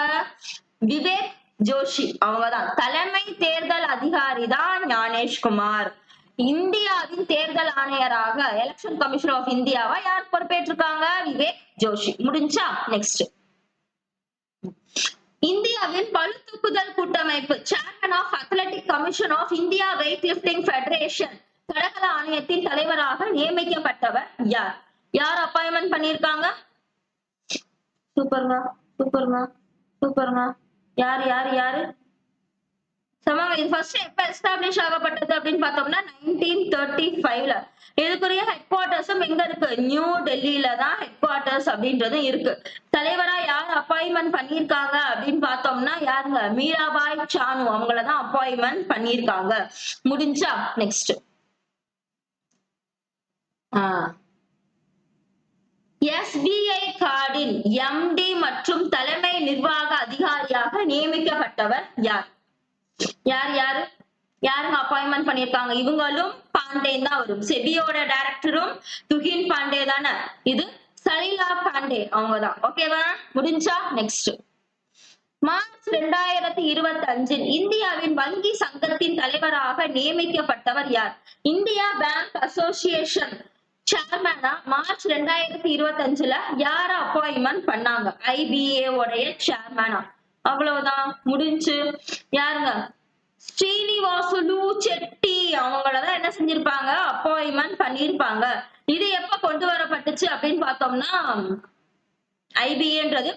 S1: விவேக் ஜோஷி அவங்கதான். தலைமை தேர்தல் அதிகாரி தான் ஞானேஷ்குமார். இந்தியாவின் தேர்தல் ஆணையராக எலெக்ஷன் கமிஷன் ஆஃப் இந்தியாவா யார் பொறுப்பேற்றிருக்காங்க? விவேக் ஜோஷி. முடிஞ்சா? நெக்ஸ்ட். இந்தியாவின் பளு தூக்குதல் கூட்டமைப்பு, chairman of athletic commission of India weight lifting federation தடகள ஆணையத்தின் தலைவராக நியமிக்கப்பட்டவர் யார்? யார் அப்பாயின்மெண்ட் பண்ணிருக்காங்க? சூப்பர்மா சூப்பர்மா சூப்பர்மா. யாரு யாரு யாரு? சமாங்க. இது ஃபர்ஸ்ட் எப்ப எஸ்டாப்ளிஷ் ஆகப்பட்டது அப்படின்னு பார்த்தோம்னா 1935ல. இதுக்குரிய ஹெட் குவார்டர்ஸும் எங்க இருக்கு? நியூ டெல்லியில தான் ஹெட் குவார்டர்ஸ் அப்படின்றதும் இருக்கு. தலைவரா யார் அப்பாயின்மெண்ட் பண்ணிருக்காங்க அப்படின்னு பார்த்தோம்னா யாருங்க? மீராபாய் சானு அவங்களதான் அப்பாயின்மெண்ட் பண்ணிருக்காங்க. முடிஞ்சா? நெக்ஸ்ட். எஸ்பிஐ கார்டின் எம்டி மற்றும் தலைமை நிர்வாக அதிகாரியாக நியமிக்கப்பட்டவர் யார்? யார் யாரு? யாருங்க அப்பாயின்மெண்ட் பண்ணிருக்காங்க? இவங்களும் பாண்டே தான் வரும். செபியோட டைரக்டரும் துஹின் பாண்டே தானே. இது சலீலா பாண்டே அவங்கதான். ஓகேவா? முடிஞ்சா நெக்ஸ்ட். மார்ச் 2025 இந்தியாவின் வங்கி சங்கத்தின் தலைவராக நியமிக்கப்பட்டவர் யார்? இந்தியா பேங்க் அசோசியேஷன் சேர்மனா மார்ச் 2025 யார அப்பாயின்மெண்ட் பண்ணாங்க? IBA உடைய சேர்மனா. அவ்வளவுதான் முடிஞ்சு. யாருங்க? ஸ்ரீனிவாசுலு செட்டி அவங்களதான் என்ன செஞ்சிருப்பாங்க? அப்பாயின்மெண்ட் பண்ணிருப்பாங்க. இது எப்ப கொண்டு வரப்பட்டுச்சு அப்படின்னு பார்த்தோம்னா IBAன்றது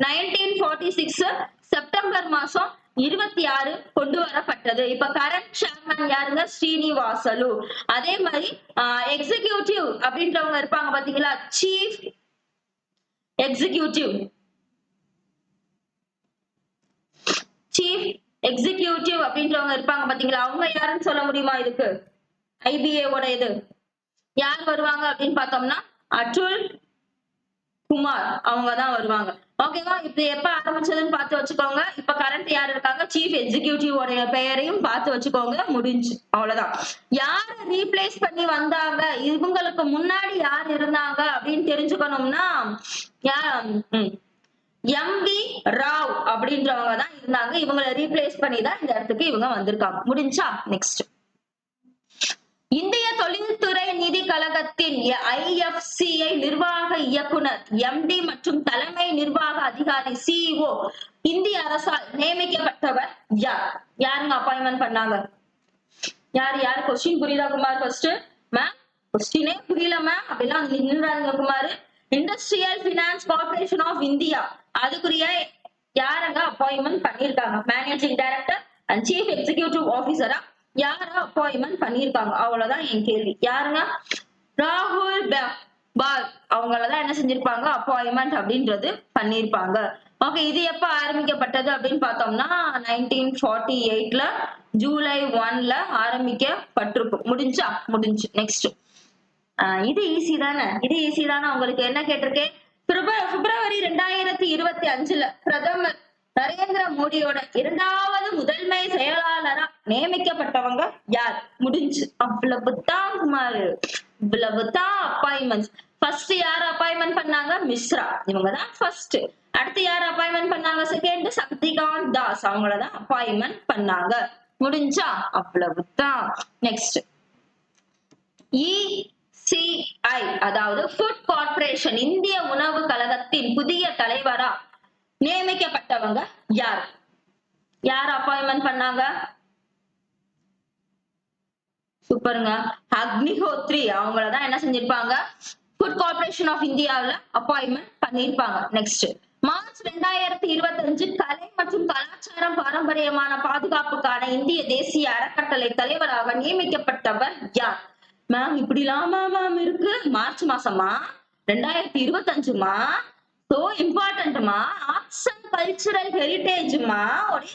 S1: 1946 செப்டம்பர் மாசம் 26 கொண்டு வரப்பட்டது. இப்ப கரண்ட் சேர்மன் யாருங்க? ஸ்ரீனிவாசலு. அதே மாதிரி எக்ஸிகியூட்டிவ் அப்படின்றவங்க இருப்பாங்க பாத்தீங்களா? சீஃப் எக்ஸிகியூட்டிவ் சீஃப் எக்ஸிகியூட்டிவ் அப்படின்றவங்க இருப்பாங்க பாத்தீங்களா? அவங்க யாருன்னு சொல்ல முடியுமா? இதுக்கு IBA ஓட இது யார் வருவாங்க அப்படின்னு பார்த்தோம்னா அட்டுல் குமார் அவங்கதான் வருவாங்க. ஓகேவா? இப்ப எப்ப ஆரம்பிச்சதுன்னு பார்த்து வச்சுக்கோங்க. இப்ப கரண்ட் யார் இருக்காங்க? சீஃப் எக்ஸிகியூட்டிவ் உடைய பெயரையும் பார்த்து வச்சுக்கோங்க. முடிஞ்சு. அவ்வளவுதான். யார ரீப்ளேஸ் பண்ணி வந்தாங்க, இவங்களுக்கு முன்னாடி யார் இருந்தாங்க அப்படின்னு தெரிஞ்சுக்கணும்னா MV ராவ் அப்படின்றவங்க தான் இருந்தாங்க. இவங்களை ரீப்ளேஸ் பண்ணி தான் இந்த இடத்துக்கு இவங்க வந்திருக்காங்க. முடிஞ்சா நெக்ஸ்ட். இந்திய தொழில்துறை நிதி கழகத்தின் IFCI நிர்வாக இயக்குனர் MD மற்றும் தலைமை நிர்வாக அதிகாரி CEO இந்திய அரசால் நியமிக்கப்பட்டவர் யார்? யாருங்க அப்பாயின்மெண்ட் பண்ணாங்க? யார் யார்? கொஸ்டின் புரியுதா குமார்? ஃபர்ஸ்ட் மேம் கொஸ்டினே புரியல மேம் அப்படிலாம் நின்றாங்க Kumar. Industrial finance corporation of India அதுக்குரிய யாருங்க அப்பாயின்மெண்ட் பண்ணிருக்காங்க? Managing director and chief executive ஆபீசரா யார அப்பாயின்மெண்ட் பண்ணிருக்காங்க? அவ்வளவுதான் என் கேள்வி. யாருங்க? ராகுல் பால் அவங்களதான் என்ன செஞ்சிருப்பாங்க? அப்பாயின்மெண்ட் அப்படின்றது பண்ணிருப்பாங்க. ஓகே, இது எப்ப ஆரம்பிக்கப்பட்டது அப்படின்னு பார்த்தோம்னா 1948 ஜூலை 1 ஆரம்பிக்கப்பட்டிருக்கும். முடிஞ்சா முடிஞ்சு. நெக்ஸ்ட். இது ஈஸி தானே. இது ஈஸி தானே. உங்களுக்கு என்ன கேட்டிருக்கேன்? பிப்ரவரி 2025 பிரதமர் நரேந்திர மோடியோட 2வது முதன்மை செயலாளரா நியமிக்கப்பட்டவங்க யார்? முடிஞ்சு. அவ்வளவுதான் குமார். இவ்வளவுதான் அப்பாயின்மெண்ட். ஃபர்ஸ்ட் யார் அப்பாயின்மெண்ட் பண்ணாங்க? மிஸ்ரா. இவங்கதான் ஃபர்ஸ்ட். அடுத்து யார் அப்பாயின்மெண்ட் பண்ணாங்க? செகண்ட் சக்திகாந்த் தாஸ் அவங்களதான் அப்பாயின்மெண்ட் பண்ணாங்க. முடிஞ்சா? அவ்வளவுதான். நெக்ஸ்ட். ECI அதாவது ஃபுட் கார்ப்பரேஷன் இந்திய உணவு கழகத்தின் புதிய தலைவரா நியமிக்கப்பட்டவங்க யார்? யார் அப்பாயின்மெண்ட் பண்ணாங்க? சூப்பருங்க. அக்னிஹோத்ரி அவங்களதான் என்ன செஞ்சிருப்பாங்க? ஃபுட் கார்ப்பரேஷன் ஆஃப் இந்தியாவில அப்பாயின்மெண்ட் பண்ணிருப்பாங்க. நெக்ஸ்ட். மார்ச் 2025 கலை மற்றும் கலாச்சாரம் பாரம்பரியமான பாதுகாப்புக்கான இந்திய தேசிய அறக்கட்டளை தலைவராக நியமிக்கப்பட்டவர் யார்? மேம் இப்படி இல்லாமா மேம் இருக்கு? மார்ச் மாசமா? 2025மா? சோ இம்பார்ட்டன்ட்மா. ஆர்ட்ஸ் அண்ட் கல்ச்சுரல் ஹெரிட்டேஜ்மா. ஒரே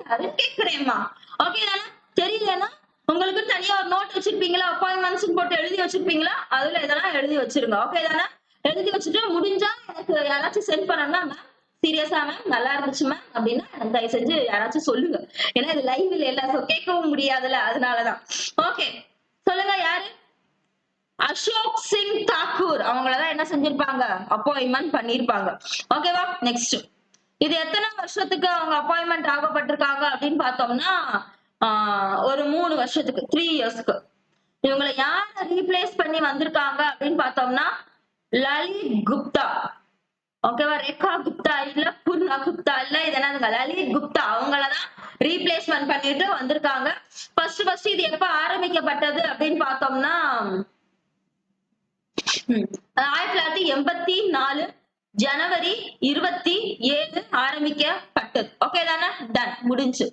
S1: யாரு கேக்குறேம்மா. ஓகே தானே? தெரியலன்னா உங்களுக்கு தனியா ஒரு நோட் வச்சிருப்பீங்களா? அப்பாயின்மெண்ட்ஸ் போட்டு எழுதி வச்சிருப்பீங்களா? அதுல இதெல்லாம் எழுதி வச்சிருங்க. ஓகே தானே? எழுதி வச்சுட்டு முடிஞ்சா எனக்கு யாராச்சும் சென்ட் பண்ணணும்னா மேம் சீரியஸா மேம் நல்லா இருந்துச்சு மேம் அப்படின்னா எனக்கு தயவு செஞ்சு யாராச்சும் சொல்லுங்க. ஏன்னா இது லைவ் இல்ல, சோ கேட்கவும் முடியாதுல்ல, அதனாலதான். ஓகே சொல்லுங்க. யாரு? அசோக் சிங் தாக்கூர் அவங்களதான் என்ன செஞ்சிருப்பாங்க? அப்பாயின்மெண்ட் பண்ணிருப்பாங்க. ஓகேவா? நெக்ஸ்ட். இது எத்தனை வருஷத்துக்கு அவங்க அப்பாயின்மெண்ட் ஆகப்பட்டிருக்காங்க அப்படின்னு பார்த்தோம்னா ஒரு 3 வருஷத்துக்கு 3 இயர்ஸ்க்கு. இவங்களை யார ரீப்ளேஸ் பண்ணி வந்திருக்காங்க அப்படின்னு பார்த்தோம்னா லலித் குப்தா. ஓகேவா? ரேகா குப்தா இல்ல, பூர்ணா குப்தா இல்ல, இது என்னதுங்க? லலித் குப்தா அவங்களதான் ரீப்ளேஸ்மெண்ட் பண்ணிட்டு வந்திருக்காங்க. ஃபர்ஸ்ட் இது எப்ப ஆரம்பிக்கப்பட்டது அப்படின்னு பார்த்தோம்னா 1984 ஜனவரி 27 ஆரம்பிக்கப்பட்டது. ஓகே தானே? டன். முடிஞ்சு.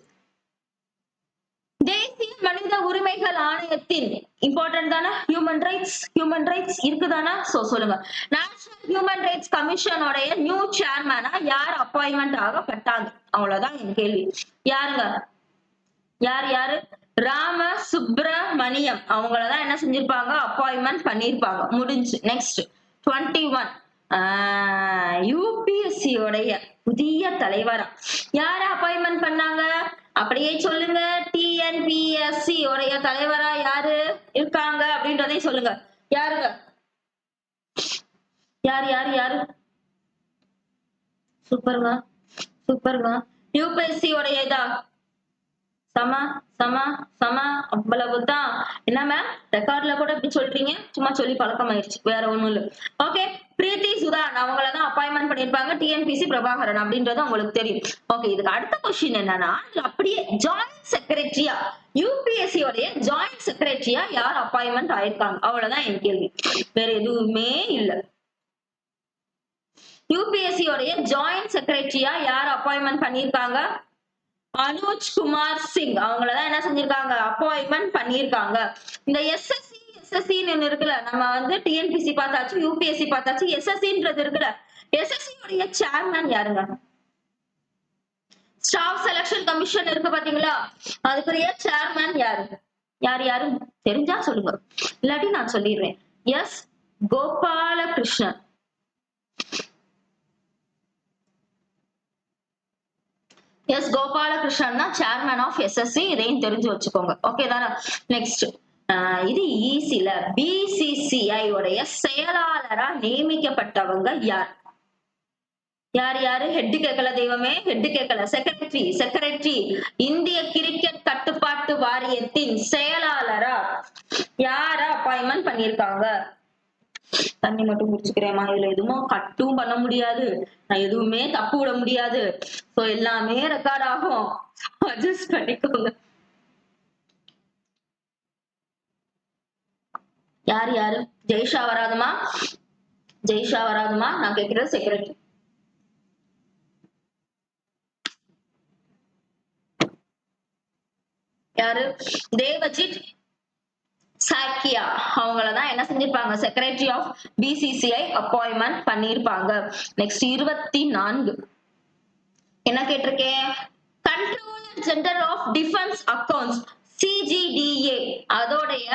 S1: தேசிய மனித உரிமைகள் ஆணையத்தின் இம்பார்ட்டன்ட் தானே ஹியூமன் ரைட்ஸ் இருக்குதானா? சோ சொல்லுங்க. நேஷனல் ஹியூமன் ரைட்ஸ் கமிஷனோட நியூ சேர்மனா யார் அப்பாயின்மெண்ட் ஆகப்பட்டாங்க? அவ்வளவுதான் என் கேள்வி. யாருங்க? யாரு? ராம சுப்பிரமணியம் அவங்களதான் என்ன செஞ்சிருப்பாங்க? அப்பாயின்மெண்ட் பண்ணிருப்பாங்க. முடிஞ்சு. நெக்ஸ்ட். 21 UPSC உடைய புதிய தலைவரா யார அப்பாயின்மெண்ட் பண்ணாங்க? அப்படியே சொல்லுங்க. டிஎன்பிஎஸ்சி உடைய தலைவரா யாரு இருக்காங்க அப்படின்றதையும் சொல்லுங்க. யாருங்க? யாரு யாரு யாரு? சூப்பருங்க, சூப்பருங்க. யூபிஎஸ்சி உடைய இதா சம சம சம அவ்வளவுதான். என்ன மேம் ரெக்கார்ட்ல கூட இப்படி சொல்றீங்க? சும்மா சொல்லி பழக்கமாயிருச்சு, வேற ஒண்ணும் இல்ல. ஓகே, பிரீத்தி சுதான் அவங்களதான் அப்பாயின்மெண்ட் பண்ணிருப்பாங்க டிஎன்பிசி பிரபாகரன் அப்படின்றது உங்களுக்கு தெரியும். ஓகே, இதுக்கு அடுத்த கொஸ்டின் என்னன்னா, அப்படியே ஜாயிண்ட் செக்ரட்டரியா யூபிஎஸ்சி உடைய ஜாயிண்ட் செக்ரட்டரியா யார் அப்பாயின்மெண்ட் ஆயிருக்காங்க? அவ்வளவுதான் என் கேள்வி, வேற எதுவுமே இல்ல. யூபிஎஸ்சி உடைய ஜாயிண்ட் செக்ரட்டரியா யார் அப்பாயின்மெண்ட் பண்ணிருக்காங்க? அனுஜ் குமார் சிங் அவங்களதான் என்ன செஞ்சிருக்காங்க? அப்பாயின்மெண்ட் பண்ணிருக்காங்க. இந்த எஸ்எஸ்சி இருக்குல்ல, நம்ம வந்து டிஎன்பிசி பார்த்தாச்சு, யூபிஎஸ்சி பார்த்தாச்சு, எஸ்எஸ்சின்றது இருக்குல்ல, எஸ்எஸ்சி உடைய சேர்மன் யாருங்க? ஸ்டாஃப் செலக்ஷன் கமிஷன் இருக்கு பாத்தீங்களா, அதுக்குரிய சேர்மன் யாரு? யாரு யாரு தெரிஞ்சா சொல்லுங்க, இல்லாட்டி நான் சொல்லிடுறேன். எஸ் கோபாலகிருஷ்ணன். எஸ் கோபாலகிருஷ்ணன் தான் சேர்மன் ஆஃப் எஸ்எஸ்சி, இதையும் தெரிஞ்சு வச்சுக்கோங்க. ஓகே தானே? நெக்ஸ்ட், இது ஈஸில பிசிசிஐ உடைய செயலாளரா நியமிக்கப்பட்டவங்க யார்? யார் யாரு? ஹெட் கேட்கல தெய்வமே, ஹெட் கேட்கல, செக்ரட்டரி. செக்ரட்டரி இந்திய கிரிக்கெட் கட்டுப்பாட்டு வாரியத்தின் செயலாளரா யார அப்பாயின்மெண்ட் பண்ணிருக்காங்க? தண்ணி மட்டும் குடிச்சுக்கிறேமா, இதுல எதுவும் கட்டும் பண்ண முடியாது, நான் எதுவுமே தப்பு விட முடியாது, சோ எல்லாமே ரெக்கார்ட் ஆகும், அட்ஜஸ்ட் பண்ணிக்கோங்க. யாரு யாரு? ஜெய்ஷா வராதுமா, ஜெய்ஷா வராதுமா, நான் கேட்கிறது செக்ரட்டரி. யாரு? தேவஜித் சாக்கியா அவங்களதான் என்ன செஞ்சிருப்பாங்க? செக்ரட்டரி ஆஃப் பிசிசிஐ அப்பாயின்மெண்ட் பண்ணிருப்பாங்க. நெக்ஸ்ட் 24 என்ன கேட்டிருக்கேன்? Controller general of defence accounts CGDA அதோடைய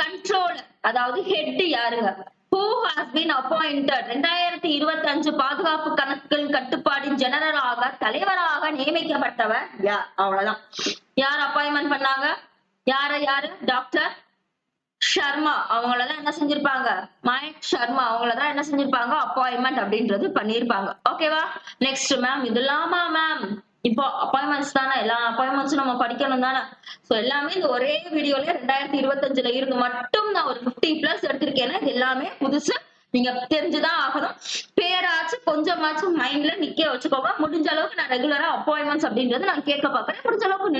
S1: கண்ட்ரோலர் அதாவது ஹெட் யாருங்க? Who has been appointed 2025 பாதுகாப்பு கணக்குகள் கட்டுப்பாடின் ஜெனரலாக தலைவராக நியமிக்கப்பட்டவர் யார்? அவ்வளவுதான். யார் அப்பாயின்மெண்ட் பண்ணாங்க? யாரு? டாக்டர் ஷர்மா அவங்களதான் என்ன செஞ்சிருப்பாங்க? மயக் சர்மா அவங்களதான் என்ன செஞ்சிருப்பாங்க? அப்பாயின்மெண்ட் அப்படின்றது பண்ணிருப்பாங்க. ஓகேவா? நெக்ஸ்ட் மேம், இது இல்லாமா மேம் இப்போ அப்பாயின்மெண்ட்ஸ் தானே, எல்லா அப்பாயின்மெண்ட்ஸும் நம்ம படிக்கணும் தானே, சோ எல்லாமே இந்த ஒரே வீடியோல 2025 இருந்து மட்டும் நான் ஒரு 50+ எடுத்திருக்கேன். இது எல்லாமே புதுசு, நீங்க தெரிஞ்சுதான் ஆகணும். பேராச்சும் கொஞ்சமாச்சும் மைண்ட்ல நிக்க வச்சுக்கோங்க. முடிஞ்ச அளவுக்கு நான் ரெகுலரா அப்பாயின்மெண்ட்ஸ் அப்படின்றது நான் கேட்க பாக்குறேன், முடிஞ்ச அளவுக்கு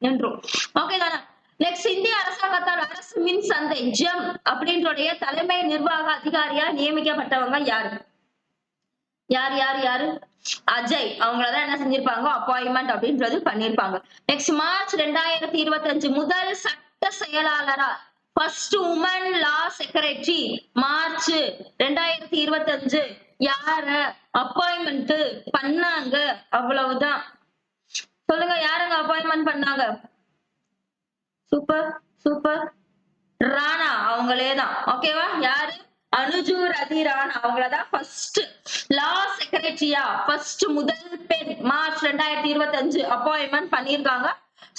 S1: நின்றும். ஓகே தானே? நெக்ஸ்ட், இந்திய அரசாங்கத்தால் அரசு மின் சந்தை ஜெம் அப்படின்றது தலைமை நிர்வாக அதிகாரியா நியமிக்கப்பட்டவங்க யாரு? யாரு? அஜய் அவங்களதான் என்ன செஞ்சிருப்பாங்க? அப்பாயின்மெண்ட் அப்படின்றது பண்ணிருப்பாங்க. நெக்ஸ்ட், மார்ச் 2025 முதல் சட்ட செயலாளரா ஃபர்ஸ்ட் உமன் லா செக்ரட்டரி மார்ச் 2025 யார அப்பாயின்மெண்ட் பண்ணாங்க? அவ்வளவுதான். சொல்லுங்க, யாருங்க அப்பாயின்மெண்ட் பண்ணாங்க? சூப்பர் ராணா அவங்களேதான். ஓகேவா? யாரு? அனுஜு ரதி ராணா அவங்களதான் ஃபர்ஸ்ட் லா செக்ரட்டரியா ஃபர்ஸ்ட் முதல் பெண் மார்ச் 2025 அப்பாயின்மெண்ட் பண்ணிருக்காங்க.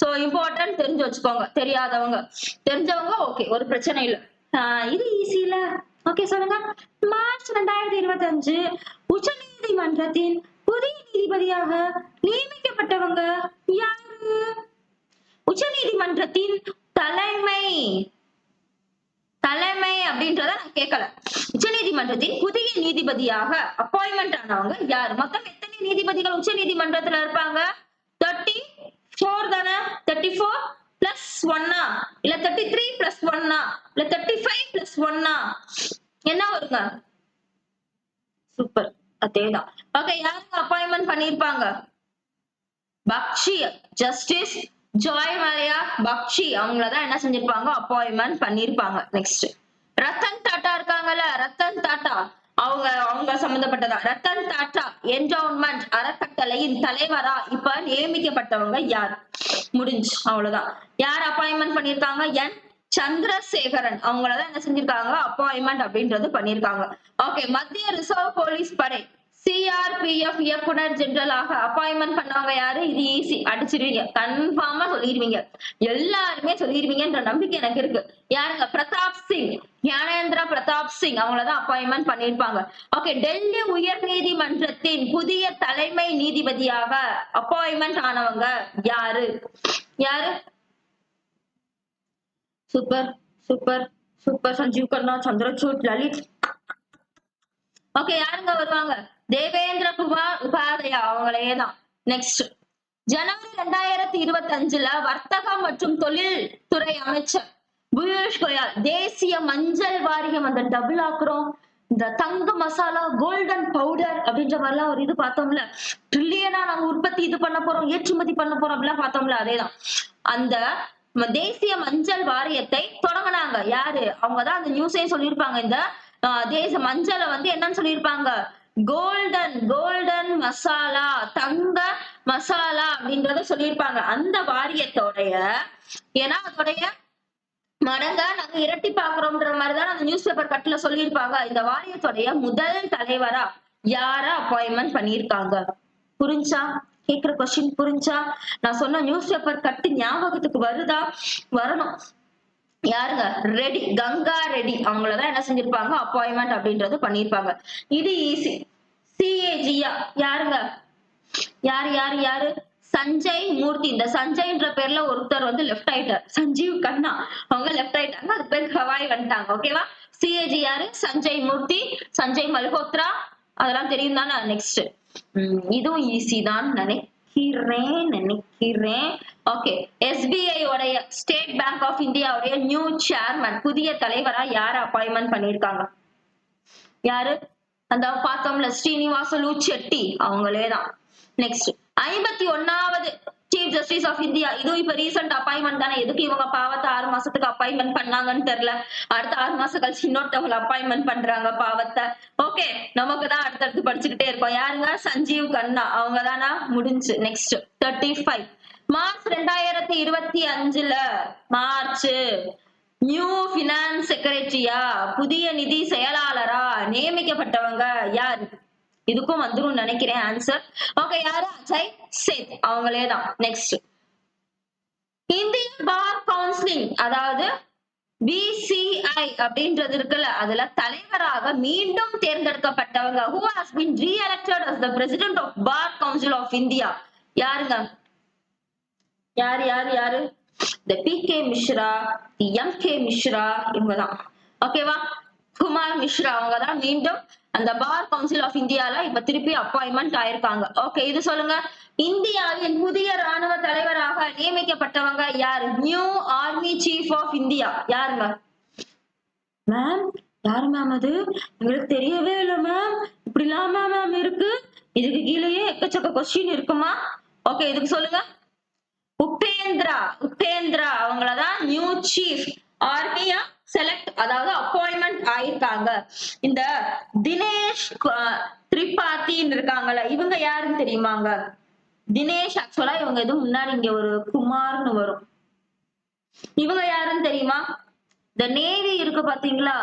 S1: சோ இம்பார்ட்டன்ட் தெரிஞ்சு வச்சுக்கோங்க. தெரியாதவங்க, தெரிஞ்சவங்க ஓகே, ஒரு பிரச்சனை இல்ல. இது ஈஸி இல்ல. ஓகே சொல்லுங்க. மார்ச் 2025 உச்ச நீதிமன்றத்தின் புதிய நீதிபதியாக நியமிக்கப்பட்டவங்க யாரு? உச்ச நீதிமன்றத்தின் தலைமை அப்படின்றத நான் கேட்கல. உச்ச நீதிமன்றத்தின் புதிய நீதிபதியாக அப்பாயின்மெண்ட் ஆனவங்க யாரு? மொத்தம் எத்தனை நீதிபதிகள் உச்ச நீதிமன்றத்துல இருப்பாங்க? 34 தானே? 34 பிளஸ் 1 இல்ல 33 பிளஸ் 1 இல்ல 35 பிளஸ் 1 என்ன வருங்க? சூப்பர், அதேதான். ஓகே, யாருக்கு அப்பாயின்மெண்ட் பண்ணிருப்பாங்க? பக்ஷி, ஜஸ்டிஸ் ஜாய் மலையா பக்ஷி அவங்களதான் என்ன செஞ்சிருப்பாங்க? அப்பாயின்மெண்ட் பண்ணிருப்பாங்க. நெக்ஸ்ட், ரத்தன் டாடா இருக்காங்கல்ல, ரத்தன் டாடா அவங்க சம்பந்தப்பட்டதா. ரத்தன் டாடா என்டவுன்மெண்ட் அறக்கட்டளையின் தலைவரா இப்ப நியமிக்கப்பட்டவங்க யார்? முடிஞ்சு, அவ்வளவுதான். யார் அப்பாயின்மெண்ட் பண்ணிருக்காங்க? என் சந்திரசேகரன் அவங்களதான் என்ன செஞ்சிருக்காங்க? அப்பாயின்மெண்ட் அப்படின்றது பண்ணிருக்காங்க. ஓகே, மத்திய ரிசர்வ் போலீஸ் படை சிஆர்பிஎஃப் இயக்குனர் ஜெனரலாக அப்பாயின்மெண்ட் பண்ணவங்க யாரு? இது ஈஸி, அடிச்சிருவீங்க, கன்ஃபார்மா சொல்லிடுவீங்க, எல்லாருமே சொல்லிடுவீங்கன்ற நம்பிக்கை எனக்கு இருக்கு. யாருங்க? பிரதாப் சிங், ஞானேந்திர பிரதாப் சிங் அவங்களதான் அப்பாயின்மெண்ட் பண்ணிருப்பாங்க. ஓகே, டெல்லி உயர் நீதிமன்றத்தின் புதிய தலைமை நீதிபதியாக அப்பாயின்மெண்ட் ஆனவங்க யாரு? யாரு? Super super super. Sanjiv Khanna, Chandrachud, Lalit. Okay, யாருங்க வருவாங்க? தேவேந்திர குமார் உபாத்யா அவங்களேதான். நெக்ஸ்ட், ஜனவரி 2025 வர்த்தகம் மற்றும் தொழில் துறை அமைச்சர் பியூஷ் கோயல் தேசிய மஞ்சள் வாரியம், அந்த டபுள் ஆக்குறோம், இந்த தங்க மசாலா, கோல்டன் பவுடர் அப்படின்ற மாதிரிலாம் ஒரு இது பார்த்தோம்ல, ட்ரில்லியனா நாங்க உற்பத்தி இது பண்ண போறோம், ஏற்றுமதி பண்ண போறோம் அப்படிலாம் பார்த்தோம்ல, அதேதான். அந்த தேசிய மஞ்சள் வாரியத்தை தொடங்கினாங்க யாரு? அவங்கதான் அந்த நியூஸே சொல்லியிருப்பாங்க. இந்த தேச மஞ்சளை வந்து என்னன்னு சொல்லியிருப்பாங்க? கோல்டன் கோல்டன் மசாலா, தங்க மசாலா அப்படின்றத சொல்லியிருப்பாங்க. அந்த வாரியத்தோடைய, ஏன்னா அதோடைய மடங்க நாங்க இரட்டி பாக்குறோம்ன்ற மாதிரிதான் அந்த நியூஸ் பேப்பர் கட்டுல சொல்லியிருப்பாங்க. இந்த வாரியத்துடைய முதல் தலைவரா யார அப்பாயின்மெண்ட் பண்ணியிருக்காங்க? புரிஞ்சா? கேக்குற கொஸ்டின் புரிஞ்சா? நான் சொன்ன நியூஸ் பேப்பர் கட்டு ஞாபகத்துக்கு வருதா? வரணும். யாருங்க? ரெடி, கங்கா ரெடி அவங்களதான் என்ன செஞ்சிருப்பாங்க? அப்பாயின்மெண்ட் அப்படின்றது பண்ணிருப்பாங்க. இது ஈஸி. சிஏஜியா யாருங்க? யாரு யாரு யாரு? சஞ்சய் மூர்த்தி. இந்த சஞ்சய்ன்ற பேர்ல ஒருத்தர் வந்து லெஃப்ட் ஆயிட்டார், சஞ்சீவ் கண்ணா அவங்க லெஃப்ட் ஆயிட்டாங்க, அது பேர் ஹவாய் வந்துட்டாங்க. ஓகேவா? சிஏஜி யாரு? சஞ்சய் மூர்த்தி, சஞ்சய் மல்ஹோத்ரா, அதெல்லாம் தெரியும் தானே. நெக்ஸ்ட், இதுவும் ஈஸி தான் நினைக்கிறேன். ஓகே, எஸ்பிஐ உடைய, ஸ்டேட் பேங்க் ஆஃப் இந்தியாவுடைய நியூ சேர்மன், புதிய தலைவரா யார அப்பாயின்மெண்ட் பண்ணிருக்காங்க? யாரு? அந்த பார்த்தோம்ல, ஸ்ரீனிவாசலு செட்டி அவங்களேதான். நெக்ஸ்ட், 51வது சீஃப் ஜஸ்டிஸ் ஆஃப் இந்தியா, இதுவும் இப்ப ரீசெண்ட் அப்பாயின்மெண்ட் தானே. எதுக்கு இவங்க பாவத்தை 6 மாசத்துக்கு அப்பாயின்மெண்ட் பண்ணாங்கன்னு தெரியல, அடுத்த 6 மாசம் கழிச்சு இன்னொருத்தவங்களை அப்பாயின்மெண்ட் பண்றாங்க பாவத்தை. ஓகே, நமக்கு தான் அடுத்தடுத்து படிச்சுக்கிட்டே இருக்கோம். யாருங்க? சஞ்சீவ் கண்ணா அவங்க தானா? முடிஞ்சு. Next, 35 March 2025 March new finance செக்ரட்டரியா, புதிய நிதி செயலாளரா நியமிக்கப்பட்டவங்க யாரு? இதுக்கும் வந்துரும் நினைக்கிறேன் ஆன்சர். ஓகே, யாரு? அஜய் சேத் அவங்களேதான். நெக்ஸ்ட், இந்தியன் பார் கவுன்சிலிங், அதாவது பிசிஐ அப்படின்றது இருக்குல்ல, அதுல தலைவராக மீண்டும் தேர்ந்தெடுக்கப்பட்டவங்க, who has been re-elected as the president of bar council of India, யாருங்க? யாரு யாரு யாரு? இந்த பிகே மிஸ்ரா, எம்கே மிஸ்ரா இவங்கதான். ஓகேவா? குமார் மிஸ்ரா அவங்கதான் மீண்டும் அந்த பார் கவுன்சில் ஆஃப் இந்தியால இப்ப திருப்பி அப்பாயின்மெண்ட் ஆயிருக்காங்க. ஓகே, இது சொல்லுங்க. இந்தியாவின் புதிய ராணுவ தலைவராக நியமிக்கப்பட்டவங்க யாரு? New army chief of India யாருங்க? மேம் யாரு மேம் அது? எங்களுக்கு தெரியவே இல்லை மேம். இப்படி இல்லாம மேம் இருக்கு, இதுக்கு கீழேயே எக்கச்சக்க கொஸ்டின் இருக்குமா? ஓகே, இதுக்கு சொல்லுங்க. உபேந்திரா அவங்களதான் நியூ சீஃப் ஆர்மியா செலக்ட், அதாவது அப்பாயின்மெண்ட் ஆயிருக்காங்க. இந்த தினேஷ் திரிபாதின்னு இருக்காங்கல்ல, இவங்க யாருன்னு தெரியுமாங்க? தினேஷ் ஆக்சுவலா இவங்க எதுவும் முன்னாடி இங்க ஒரு குமார்னு வரும், இவங்க யாருன்னு தெரியுமா? இந்த நேவி இருக்கு பாத்தீங்களா,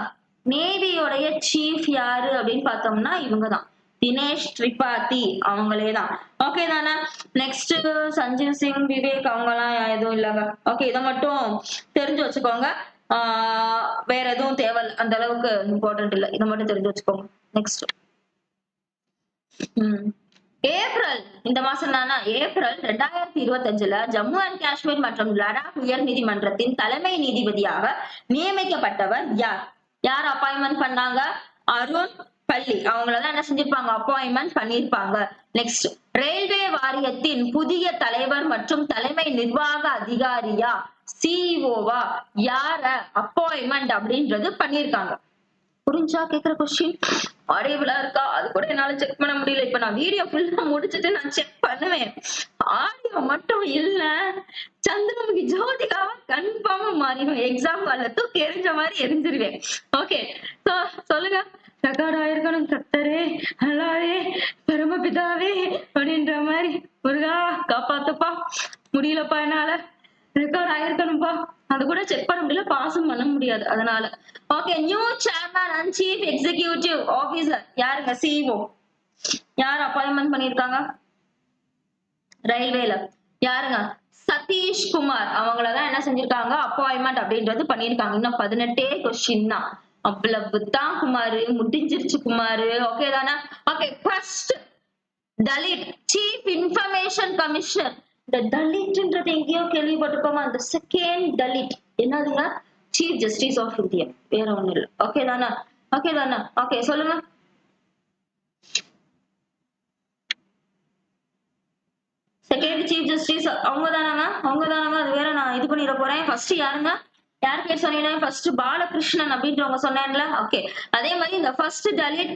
S1: நேவியோடைய சீஃப் யாரு அப்படின்னு பார்த்தோம்னா இவங்கதான், தினேஷ் திரிபாதி அவங்களேதான். ஓகே தானே? நெக்ஸ்ட், சஞ்சீவ் சிங், விவேக் அவங்க எல்லாம் எதுவும் இல்லங்க. ஓகே, இதை மட்டும் தெரிஞ்சு வச்சுக்கோங்க. வேற எதுவும் தேவை, அந்த அளவுக்கு இம்பார்ட்டன்ட் இல்ல, இதை மட்டும் தெரிஞ்சு வச்சுக்கோங்க. நெக்ஸ்ட், ஏப்ரல் இந்த மாசம் தானே, ஏப்ரல் 2025 ஜம்மு அண்ட் காஷ்மீர் மற்றும் லடாக் உயர் நீதிமன்றத்தின் தலைமை நீதிபதியாக நியமிக்கப்பட்டவர் யார்? யார் அப்பாயின்மெண்ட் பண்ணாங்க? அருண் பள்ளி அவங்களதான் என்ன செஞ்சிருப்பாங்க? அப்பாயின்மெண்ட் பண்ணிருப்பாங்க. நெக்ஸ்ட், ரயில்வே வாரியத்தின் புதிய தலைவர் மற்றும் தலைமை நிர்வாக அதிகாரியா, சிஇஓவா யார அப்பாயின்மெண்ட் அப்படின்றது பண்ணிருக்காங்க? புரிஞ்சா? கேக்குற கொஸ்டின் ஆடியபிளா இருக்கா? அது கூட என்னால செக் பண்ண முடியல. இப்ப நான் வீடியோ ஃபுல்லா முடிச்சுட்டு நான் செக் பண்ணுவேன். ஆடியோ மட்டும் இல்ல, சந்திரமுகி ஜோதிகாவா கன்ஃபார்மா மாறிடும். எக்ஸாம் கால தூக்கி எரிஞ்ச மாதிரி எரிஞ்சிருவேன். ஓகே, சொல்லுங்க. ரெக்கார்ட் ஆயிருக்கணும். கத்தரே அல்லாவே பரமபிதாவே அப்படின்ற மாதிரி, முருகா காப்பாத்துப்பா, முடியலப்பா என்னால, ரெக்கார்ட் ஆயிருக்கணும்பா. அது கூட செக் பண்ண முடியல, பாஸும் பண்ண முடியாது அதனால. Okay, new chairman and chief executive officer யாருங்க? சிஇஓ யார் அப்பாயின்மெண்ட் பண்ணிருக்காங்க ரயில்வேல? யாருங்க? சதீஷ் குமார் அவங்களதான் என்ன செஞ்சிருக்காங்க அப்பாயின்மெண்ட் அப்படின்றது பண்ணிருக்காங்க. இன்னும் 18 கொஸ்டின் தான், அவ்வளவுதான் குமாரு, முடிஞ்சிருச்சு குமாரு. ஓகே தானே? Okay, first Dalit chief information commissioner. இந்த தலித்ன்றது எங்கேயோ கேள்விப்பட்டிருக்கோமா? அந்த செகண்ட் தலித் என்னதுங்க? சீஃப் ஜஸ்டிஸ் ஆஃப் இந்தியா, வேற ஒண்ணு இல்ல. ஓகே தானே? ஓகே தானே? ஓகே சொல்லுங்க. செகண்ட் சீஃப் ஜஸ்டிஸ் அவங்க தானாங்க? அவங்க தானாங்க? அது வேற நான் இது பண்ணிட போறேன். ஃபர்ஸ்ட் யாருங்க? யார் பேர் சொன்னீங்க? ஃபர்ஸ்ட் பாலகிருஷ்ணன் அப்படின்றவங்க சொன்னேன்ல. ஓகே, அதே மாதிரி இந்த ஃபர்ஸ்ட் தலித்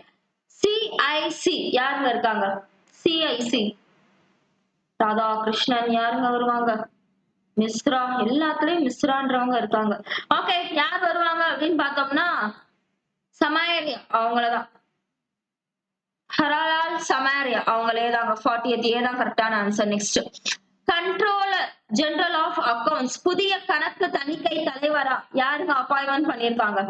S1: சிஐசி யாருங்க இருக்காங்க? சிஐசி ராதாகிருஷ்ணன் யாருங்க வருவாங்க? மிஸ்ரா, எல்லாத்துலயும் மிஸ்ரான்றவங்க இருக்காங்க. ஓகே, யார் வருவாங்க அப்படின்னு பார்த்தோம்னா சமாரியா அவங்களதான், ஹரலால் சமாரியா அவங்களே தாங்க. 40th ஏ தான் கரெக்டான answer. Next controller general of accounts புதிய கணக்கு தணிக்கை தலைவரா யாருங்க அப்பாயின்மெண்ட் பண்ணிருக்காங்க?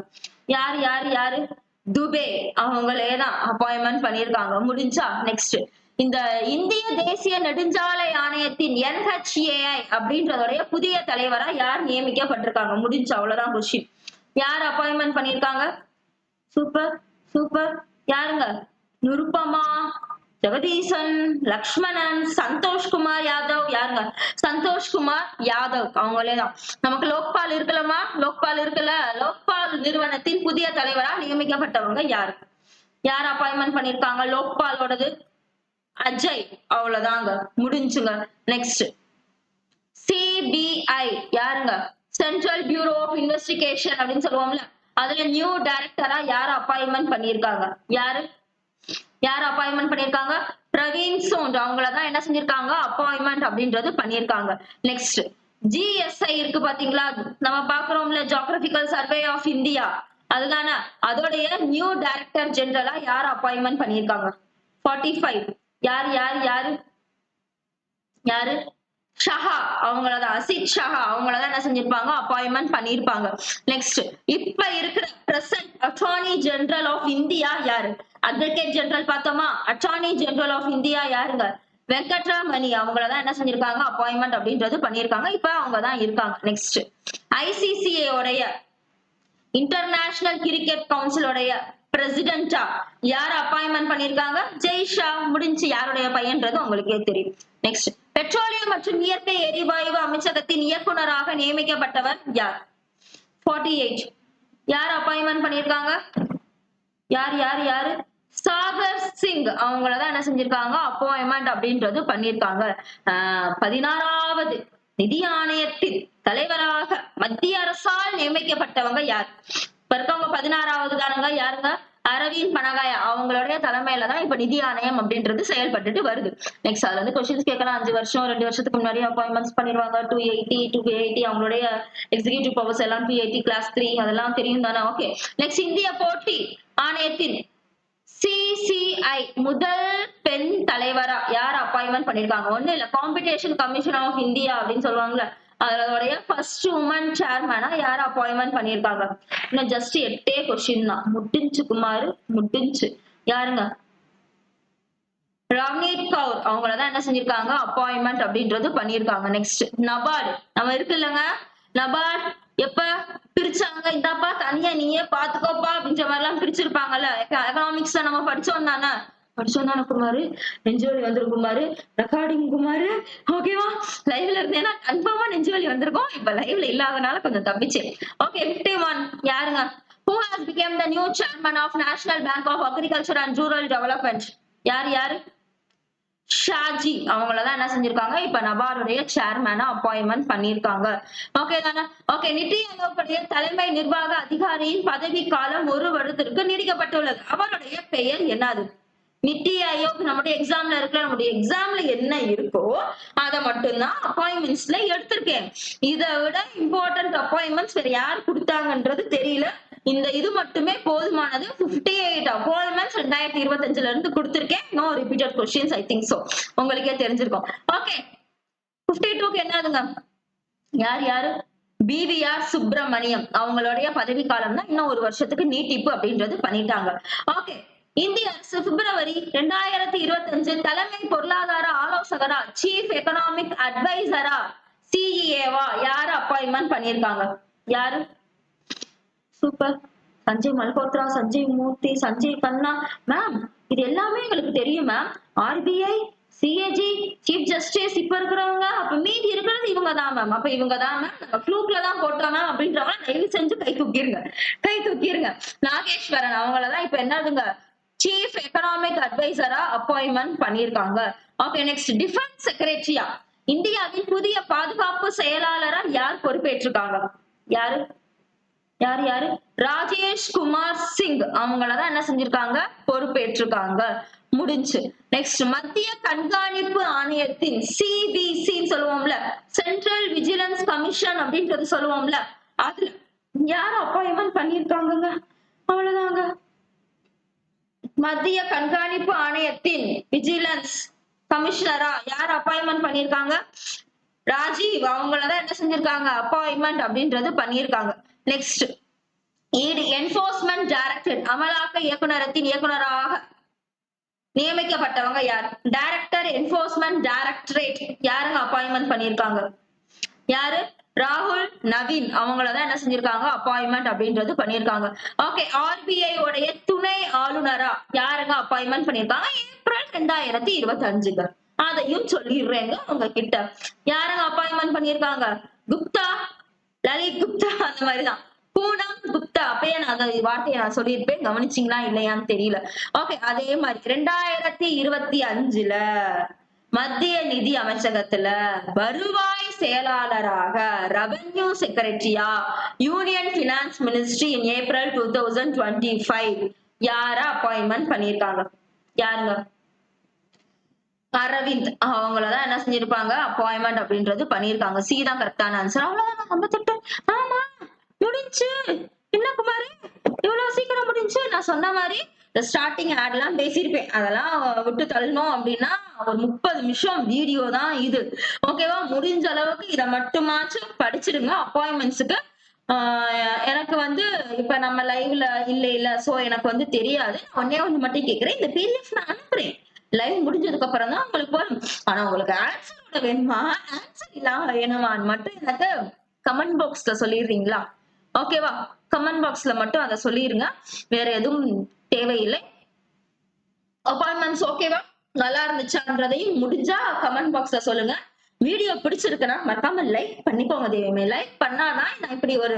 S1: யாரு யாரு யாரு? துபே அவங்களே தான் அப்பாயின்மெண்ட் பண்ணிருக்காங்க. முடிஞ்சா? நெக்ஸ்ட் இந்த இந்திய தேசிய நெடுஞ்சாலை ஆணையத்தின் NHAI அப்படின்றதோடைய புதிய தலைவரா யார் நியமிக்கப்பட்டிருக்காங்க? முடிஞ்சு, அவ்வளவுதான் கொஸ்டின். யார் அப்பாயின்மெண்ட் பண்ணிருக்காங்க? Super super. யாருங்க? நிருப்பமா, ஜெகதீசன், லக்ஷ்மணன், சந்தோஷ்குமார் யாதவ். யாருங்க? சந்தோஷ்குமார் யாதவ் அவங்களே தான். நமக்கு லோக்பால் இருக்கலமா? லோக்பால் இருக்குல்ல, லோக்பால் நிறுவனத்தின் புதிய தலைவரா நியமிக்கப்பட்டவங்க யாரு? யார் அப்பாயின்மெண்ட் பண்ணிருக்காங்க லோக்பாலோடது? அஜய், அவ்வளவுதாங்க, முடிஞ்சுங்க. நெக்ஸ்ட் சிபிஐ யாருங்க? சென்ட்ரல் பியூரோ ஆஃப் இன்வெஸ்டிகேஷன் அப்படின்னு சொல்லுவோம்ல, அதுல நியூ டைரக்டரா யார் அப்பாயின்மெண்ட் பண்ணிருக்காங்க? யாரு யார் அப்பாயின்மெண்ட் பண்ணிருக்காங்க? பிரவீன் சோண்ட் அவங்களதான் என்ன செஞ்சிருக்காங்க அப்பாயின்மெண்ட் அப்படின்றது பண்ணிருக்காங்க. நெக்ஸ்ட் ஜிஎஸ்ஐ இருக்கு பாத்தீங்களா, நம்ம பாக்குறோம்ல, ஜியோகிராபிக்கல் சர்வே ஆஃப் இந்தியா, அதுதானே, அதோடைய நியூ டைரக்டர் ஜெனரலா யார் அப்பாயின்மெண்ட் பண்ணிருக்காங்க? 45 யாரு யாரு யாரு யாரு? ஷஹா அவங்களதான், அசித் ஷஹா அவங்களதான் என்ன செஞ்சிருப்பாங்க அப்பாயின்மெண்ட் பண்ணிருப்பாங்க. நெக்ஸ்ட் இப்ப இருக்கிற present attorney general of India யாரு? அட்வொகேட் ஜெனரல் பார்த்தோமா, அட்டார்னி ஜெனரல் ஆஃப் இந்தியா யாருங்க? வெங்கட்ராமணி அவங்களதான் என்ன செஞ்சிருக்காங்க அப்பாயின்மெண்ட் அப்படின்றது பண்ணிருக்காங்க. இப்ப அவங்கதான் இருக்காங்க. நெக்ஸ்ட் ஐசிசிஐ உடைய இன்டர்நேஷனல் கிரிக்கெட் கவுன்சிலோடைய பிரசிடென்டா யார் அப்பாயின்மெண்ட் பண்ணிருக்காங்க? ஜெய்ஷா. முடிஞ்சு, யாருடைய பையன்றது உங்களுக்கே தெரியும். நெக்ஸ்ட் பெட்ரோலியம் மற்றும் இயற்கை எரிவாயு அமைச்சகத்தின் இயக்குநராக நியமிக்கப்பட்டவர் யார்? 48 யார் அப்பாயின்மெண்ட் பண்ணிருக்காங்க? யார் யார் யாரு? சாகர் சிங் அவங்களதான் என்ன செஞ்சிருக்காங்க அப்பாயின்மெண்ட் அப்படின்றது பண்ணிருக்காங்க. 16வது நிதி ஆணையத்தின் தலைவராக மத்திய அரசால் நியமிக்கப்பட்டவங்க யார்? இப்ப இருக்கவங்க 16வது தானுங்க. யாருங்க? அரவிந்த் பனகாயா அவங்களுடைய தலைமையில தான் இப்ப நிதி ஆணையம் அப்படின்றது செயல்பட்டுட்டு வருது. நெக்ஸ்ட் அதுல இருந்து கொஸ்டின்ஸ் கேட்கலாம். 5 வருஷம் 2 வருஷத்துக்கு முன்னாடி அப்பாயின்மெண்ட்ஸ் பண்ணிருவாங்க. 280 அவங்களுடைய எக்ஸிகியூட்டிவ் பவர்ஸ் எல்லாம் 280 கிளாஸ் 3 அதெல்லாம் தெரியும் தானே. ஓகே, நெக்ஸ்ட் இந்திய போட்டி ஆணையத்தின் சிசிஐ முதல் பெண் தலைவரா யார் அப்பாயின்மெண்ட் பண்ணிருக்காங்க? ஒண்ணு இல்ல, காம்படிஷன் கமிஷன் ஆஃப் இந்தியா அப்படின்னு சொல்லுவாங்கல்ல, அதோடைய ஃபர்ஸ்ட் உமன் சேர்மனா யார் அப்பாயின்மெண்ட் பண்ணிருக்காங்க? இன்னும் ஜஸ்ட் 8 கொஸ்டின் தான், முடிஞ்சு குமாரு, முடிஞ்சு. யாருங்க? ரவ்னீத் கவுர் அவங்களதான் என்ன செஞ்சிருக்காங்க அப்பாயின்மெண்ட் அப்படின்றது பண்ணிருக்காங்க. நெக்ஸ்ட் நபார்டு நம்ம இருக்கு இல்லங்க, நபார்டு எப்ப பிரிச்சாங்க? இந்தாப்பா தனியா நீயே பாத்துக்கோப்பா அப்படின்ற மாதிரி எல்லாம் பிரிச்சிருப்பாங்கல்ல. எக்கனாமிக்ஸ் நம்ம படிச்சோம் தானே, படிச்சோம் தானே குமாரு, நெஞ்சுவலி வந்துரும் குமாரு, ரெக்கார்டிங் குமாரு. ஓகேவா? லைவ்ல இருந்தேன்னா கன்ஃபார்மா நெஞ்சுவலி வந்திருக்கும். இப்ப லைவ்ல இல்லாதனால கொஞ்சம் தப்பிச்சு. ஓகே, 51 யாருங்க? Who has become the new chairman of National Bank of Agriculture and Rural Development? யார் யாரு? ஷாஜி அவங்களதான் என்ன செஞ்சிருக்காங்க இப்ப நபார்டுடைய சேர்மேனா அப்பாயின்மெண்ட் பண்ணிருக்காங்க. ஓகே தானே? ஓகே, நிதி ஆயோக்குடைய தலைமை நிர்வாக அதிகாரியின் பதவி காலம் 1 வருடத்திற்கு நீடிக்கப்பட்டுள்ளது. அவருடைய பெயர் என்னது? நிதி ஆயோக் நம்முடைய எக்ஸாம்ல இருக்குல்ல, நம்முடைய எக்ஸாம்ல என்ன இருக்கோ அதை மட்டும்தான் அப்பாயின்மெண்ட்ஸ்ல எடுத்திருக்கேன். இதை விட இம்பார்ட்டன்ட் அப்பாயின்மெண்ட்ஸ் வேற யார் கொடுத்தாங்கன்றது தெரியல. இந்த இது மட்டுமே போதுமானது. 58 அப்பாயின்மெண்ட்ஸ் 2025ல இருந்து கொடுத்திருக்கேன். No repeated questions, I think so. உங்களுக்கே தெரிஞ்சிருக்கும். ஓகே, 52க்கு என்னதுங்க? யார் யாரு? பிவிஆர் சுப்பிரமணியம் அவங்களுடைய பதவி காலம் தான் இன்னும் 1 வருஷத்துக்கு நீட்டிப்பு அப்படின்றது பண்ணிட்டாங்க. ஓகே, இந்திய அரசு பிப்ரவரி 2025 தலைமை பொருளாதார ஆலோசகரா சீஃப் எக்கனாமிக் அட்வைசரா சிஇஏவா யாரு அப்பாயின்மெண்ட் பண்ணிருக்காங்க? யாரு? சூப்பர். சஞ்சய் மல்ஹோத்ரா, சஞ்சய் மூர்த்தி, சஞ்சய் கண்ணா. மேம் இது எல்லாமே எங்களுக்கு தெரியும் ma'am. RBI, CAG, chief justice இப்ப இருக்கிறவங்க, அப்ப மீதி இருக்கிறது இவங்க தான் மேம். அப்ப இவங்க தான் மேம். நம்ம ஃப்ளூக்ல தான் போட்டோம் மேம் அப்படின்றவங்க தயவு செஞ்சு கை தூக்கிருங்க. கை தூக்கிருங்க. நாகேஸ்வரன் அவங்களதான் இப்ப என்னதுங்க சீஃப் எக்கனாமிக் அட்வைசரா அப்பாயின்மெண்ட் பண்ணிருக்காங்க. ஓகே நெக்ஸ்ட் டிஃபென்ஸ் செக்ரட்டரியா இந்தியாவின் புதிய பாதுகாப்பு செயலாளரா யார் பொறுப்பேற்றிருக்காங்க? யாரு? யாரு யாரு? ராஜேஷ் குமார் சிங் அவங்களதான் என்ன செஞ்சிருக்காங்க பொறுப்பேற்றிருக்காங்க. முடிஞ்சு. நெக்ஸ்ட் மத்திய கண்காணிப்பு ஆணையத்தின் சிபிசின்னு சொல்லுவோம்ல, சென்ட்ரல் விஜிலன்ஸ் கமிஷன் அப்படின்றது சொல்லுவோம்ல, அதுல யார் அப்பாயின்மெண்ட் பண்ணிருக்காங்க? அவ்வளவுதாங்க. மத்திய கண்காணிப்பு ஆணையத்தின் விஜிலன்ஸ் கமிஷனரா யார் அப்பாயின்மெண்ட் பண்ணிருக்காங்க? ராஜீவ் அவங்களதான் என்ன செஞ்சிருக்காங்க அப்பாயின்மெண்ட் அப்படின்றது பண்ணிருக்காங்க. நெக்ஸ்ட் இடி என்போர்ஸ்மெண்ட் டைரக்டரேட் அமலாக்க இயக்குநரகத்தின் இயக்குநராக நியமிக்கப்பட்டவங்க யார்? டைரக்டர் என்போர்ஸ்மெண்ட் டைரக்டரேட் யாருங்க அப்பாயின்மெண்ட் பண்ணிருக்காங்க? யாரு? ராகுல் நவீன் அவங்களதான் என்ன செஞ்சிருக்காங்க அப்பாயின்மெண்ட் அப்படின்றது பண்ணிருக்காங்க. ஓகே ஆர்பிஐ உடைய துணை ஆளுநரா யாருங்க அப்பாயின்மெண்ட் பண்ணிருக்காங்க? ஏப்ரல் 2025. அதையும் சொல்லிடுறேங்க உங்ககிட்ட. யாருங்க அப்பாயின்மெண்ட் பண்ணிருக்காங்க? குப்தா, லலித் குப்தா அந்த மாதிரிதான். பூனம் குப்தா அப்பயே நான் அந்த வார்த்தையை நான் சொல்லியிருப்பேன், கவனிச்சீங்களா இல்லையான்னு தெரியல. ஓகே அதே மாதிரி 2025 மத்திய நிதி அமைச்சகத்துல வருவாய் செயலாளராக ரெவென்யூ செக்ரட்டரியா union finance ministry in April 2025 யார அப்பாயின்மெண்ட் பண்ணிருக்காங்க? யாருங்க? அரவிந்த் அவங்களதான் என்ன செஞ்சிருப்பாங்க அப்பாயின்மெண்ட் அப்படின்றது பண்ணிருக்காங்க. சி தான் கரெக்டான ஆன்சர். அவ்வளவுதான். 58. ஆமா முடிஞ்சு. என்ன குமாரி இவ்வளவு சீக்கிரம் முடிஞ்சு? நான் சொன்ன மாதிரி ஸ்டார்டிங் ஆட் எல்லாம் பேசியிருப்பேன், அதெல்லாம் விட்டு தள்ளணும் அப்படின்னா ஒரு 30 நிமிஷம் வீடியோ தான் இது. ஓகேவா? முடிஞ்ச அளவுக்கு இதை மட்டுமாச்சும் படிச்சிடுங்க அப்பாயின்மெண்ட்ஸுக்கு. எனக்கு வந்து இப்ப நம்ம லைவ்ல இல்ல சோ எனக்கு வந்து தெரியாது. ஒன்னே ஒண்ணு மட்டும் கேக்குறேன், இந்த பிடிஎஃப் நான் அனுப்புறேன். லைவ் முடிஞ்சதுக்கு அப்புறம் தான் உங்களுக்கு வரும். ஆனா உங்களுக்கு ஆன்சரோட வேணுமா ஆன்சர் இல்லாம வேணுமான்னு மட்டும் எனக்கு கமெண்ட் பாக்ஸ்ல சொல்லிடுறீங்களா? ஓகேவா? கமெண்ட் பாக்ஸ்ல மட்டும் அதை சொல்லிருங்க. வேற எதுவும் தேவையில்லை. அப்பாயின்மெண்ட்ஸ் ஓகேவா? நல்லா இருந்துச்சான்றதையும் முடிஞ்சா கமெண்ட் பாக்ஸ்ல சொல்லுங்க. வீடியோ பிடிச்சிருக்குன்னா மறக்காம லைக் பண்ணிக்கோங்க தெய்வமே. லைக் பண்ணாதான் நான் இப்படி ஒரு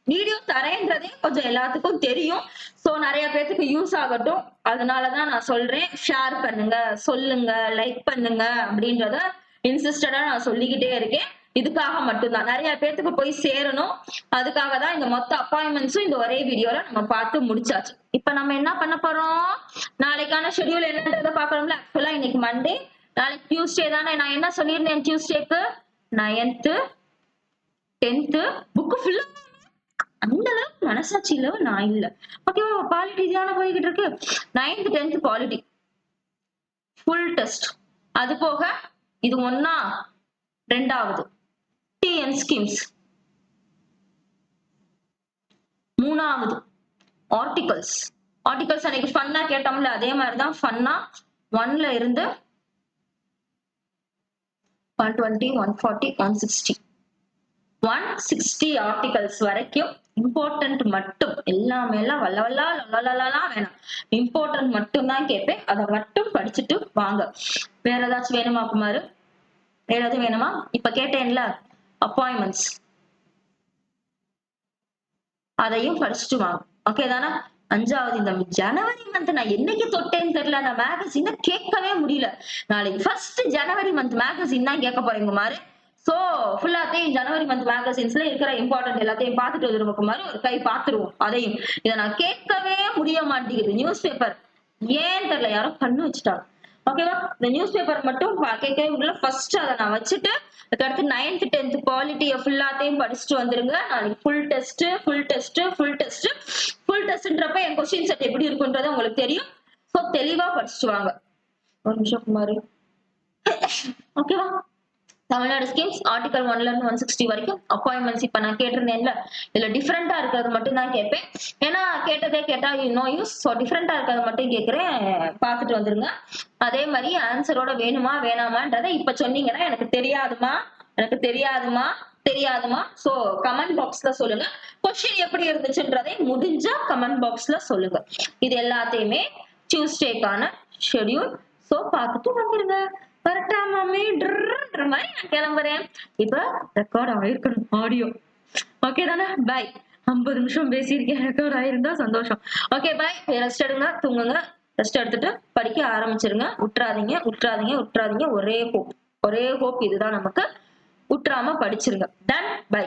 S1: வீடியோ தரேன்றதே கொஞ்சம் எல்லாத்துக்கும் தெரியும். சோ நிறைய பேருக்கு யூஸ் ஆகட்டும், அதனாலதான் நான் சொல்றேன். ஷேர் பண்ணுங்க, சொல்லுங்க, லைக் பண்ணுங்க அப்படின்றத இன்சிஸ்டடா நான் சொல்லிக்கிட்டே இருக்கேன். இதுக்காக மட்டும்தான் நிறைய பேருக்கு போய் சேரணும். அதுக்காக தான் இந்த மொத்த அப்பாயின்மெண்ட்ஸும் இந்த ஒரே வீடியோல நம்ம பார்த்து முடிச்சாச்சு. இப்ப நம்ம என்ன பண்ண போறோம்? நாளைக்கான ஷெட்யூல் என்னன்றத பாக்கணும்ல. ஆக்சுவலா இன்னைக்கு மண்டே, நாளைக்கு டியூஸ்டே தானே. நான் என்ன சொல்லியிருந்தேன் டியூஸ்டேக்கு? 9th 10th புக்கு ஃபுல்லா அந்த அளவுக்கு மனசாட்சி இல்லவ நான் இல்ல. ஓகேவா? பாலிட்டி தானே போய்கிட்டு இருக்கு. 9th 10th polity full test. அது போக இது ஒன்னா ரெண்டாவது டிஎன் ஸ்கீம்ஸ், மூணாவது ஆர்டிகல்ஸ். ஆர்டிகல்ஸ் அன்னைக்கு ஃபன்னா கேட்டோம்ல, அதே மாதிரிதான் ஃபன்னா 1ல இருந்து 120 140 160 ஆர்டிகல்ஸ் வரைக்கும் இம்பார்ட்டன்ட் மட்டும். எல்லாமே எல்லாம் வல்லவல்லா வேணாம், இம்பார்ட்டன்ட் மட்டும் தான் கேட்பேன். அதை மட்டும் படிச்சுட்டு வாங்க. வேற ஏதாச்சும் வேணுமா குமாரு? வேற எதுவும் வேணுமா? இப்ப கேட்டேன்ல அப்பாயின்மெண்ட்ஸ், அதையும் படிச்சுட்டு வாங்க. ஓகே தானே? 5வது இந்த ஜனவரி மந்த் நான் என்னைக்கு தொட்டேன்னு தெரியல. நான் மேகசின் கேட்கவே முடியல. நாளைக்கு 1st ஜனவரி மந்த் மேகசின் தான் கேட்க போறேங்க குமாரு. சோ ஃபுல்லாத்தையும் ஜனவரி மந்த் மேகசின்ஸ்ல இருக்கிற இம்பார்ட்டன்ட் எல்லாத்தையும் பார்த்துட்டு வந்துருவோம் குமாரு. ஒரு கை பார்த்துருவோம் அதையும். இதை நான் கேட்கவே முடிய மாட்டேங்குது. நியூஸ் பேப்பர் ஏன் தெரியல, யாரோ கண்ணு வச்சுட்டாங்க. ஓகேவா? இந்த நியூஸ் பேப்பர் மட்டும் கேட்கவே முடியல. ஃபர்ஸ்ட் அதை நான் வச்சுட்டு அதுக்கடுத்து 9th 10th பாலிட்டியை ஃபுல்லாத்தையும் படிச்சுட்டு வந்துருங்க. நாளைக்கு full test full test full test full டெஸ்ட்ன்றப்ப என் கொஸ்டின் செட் எப்படி இருக்குன்றது உங்களுக்கு தெரியும். சோ தெளிவா படிச்சுட்டு வாங்க. ஒரு நிமிஷம் குமாரு. ஓகேவா? தமிழ்நாடு ஸ்கீம்ஸ் ஆர்டிகல் 1ல இருந்து 160 வரைக்கும் அப்பாயின்மெண்ட்ஸ் இப்ப நான் கேட்டிருந்தேன்ல, இதுல டிஃபரெண்டா இருக்கிறது மட்டும் தான் கேட்பேன். ஏன்னா கேட்டதே கேட்டா நோ யூஸ். ஸோ டிஃபரெண்டா இருக்கிறது மட்டும் கேட்கிறேன், பார்த்துட்டு வந்துருங்க. அதே மாதிரி ஆன்சரோட வேணுமா வேணாமான்றதை இப்ப சொன்னீங்கன்னா எனக்கு தெரியாதுமா, எனக்கு தெரியாதுமா, தெரியாதுமா. சோ கமெண்ட் பாக்ஸ்ல சொல்லுங்க. கொஸ்டின் எப்படி இருந்துச்சுன்றதை முடிஞ்சா கமெண்ட் பாக்ஸ்ல சொல்லுங்க. இது எல்லாத்தையுமே டியூஸ்டேக்கான ஷெட்யூல். சோ பார்த்துட்டு வந்துருங்க. கரெக்டா மாமின்ற மாதிரி நான் கிளம்புறேன். இப்ப ரெக்கார்ட் ஆயிருக்கணும் ஆடியோ. ஓகே தானே? பை. 50 நிமிஷம் பேசியிருக்கேன், ரெக்கார்ட் ஆயிருந்தா சந்தோஷம். Okay bye. ரெஸ்ட் எடுங்க, தூங்குங்க. ரெஸ்ட் எடுத்துட்டு படிக்க ஆரம்பிச்சிருங்க. விட்டுறாதீங்க, விட்டுறாதீங்க, விட்டுறாதீங்க. ஒரே ஹோப், ஒரே ஹோப் இதுதான் நமக்கு. விட்டுறாம படிச்சிருங்க. டன். பை.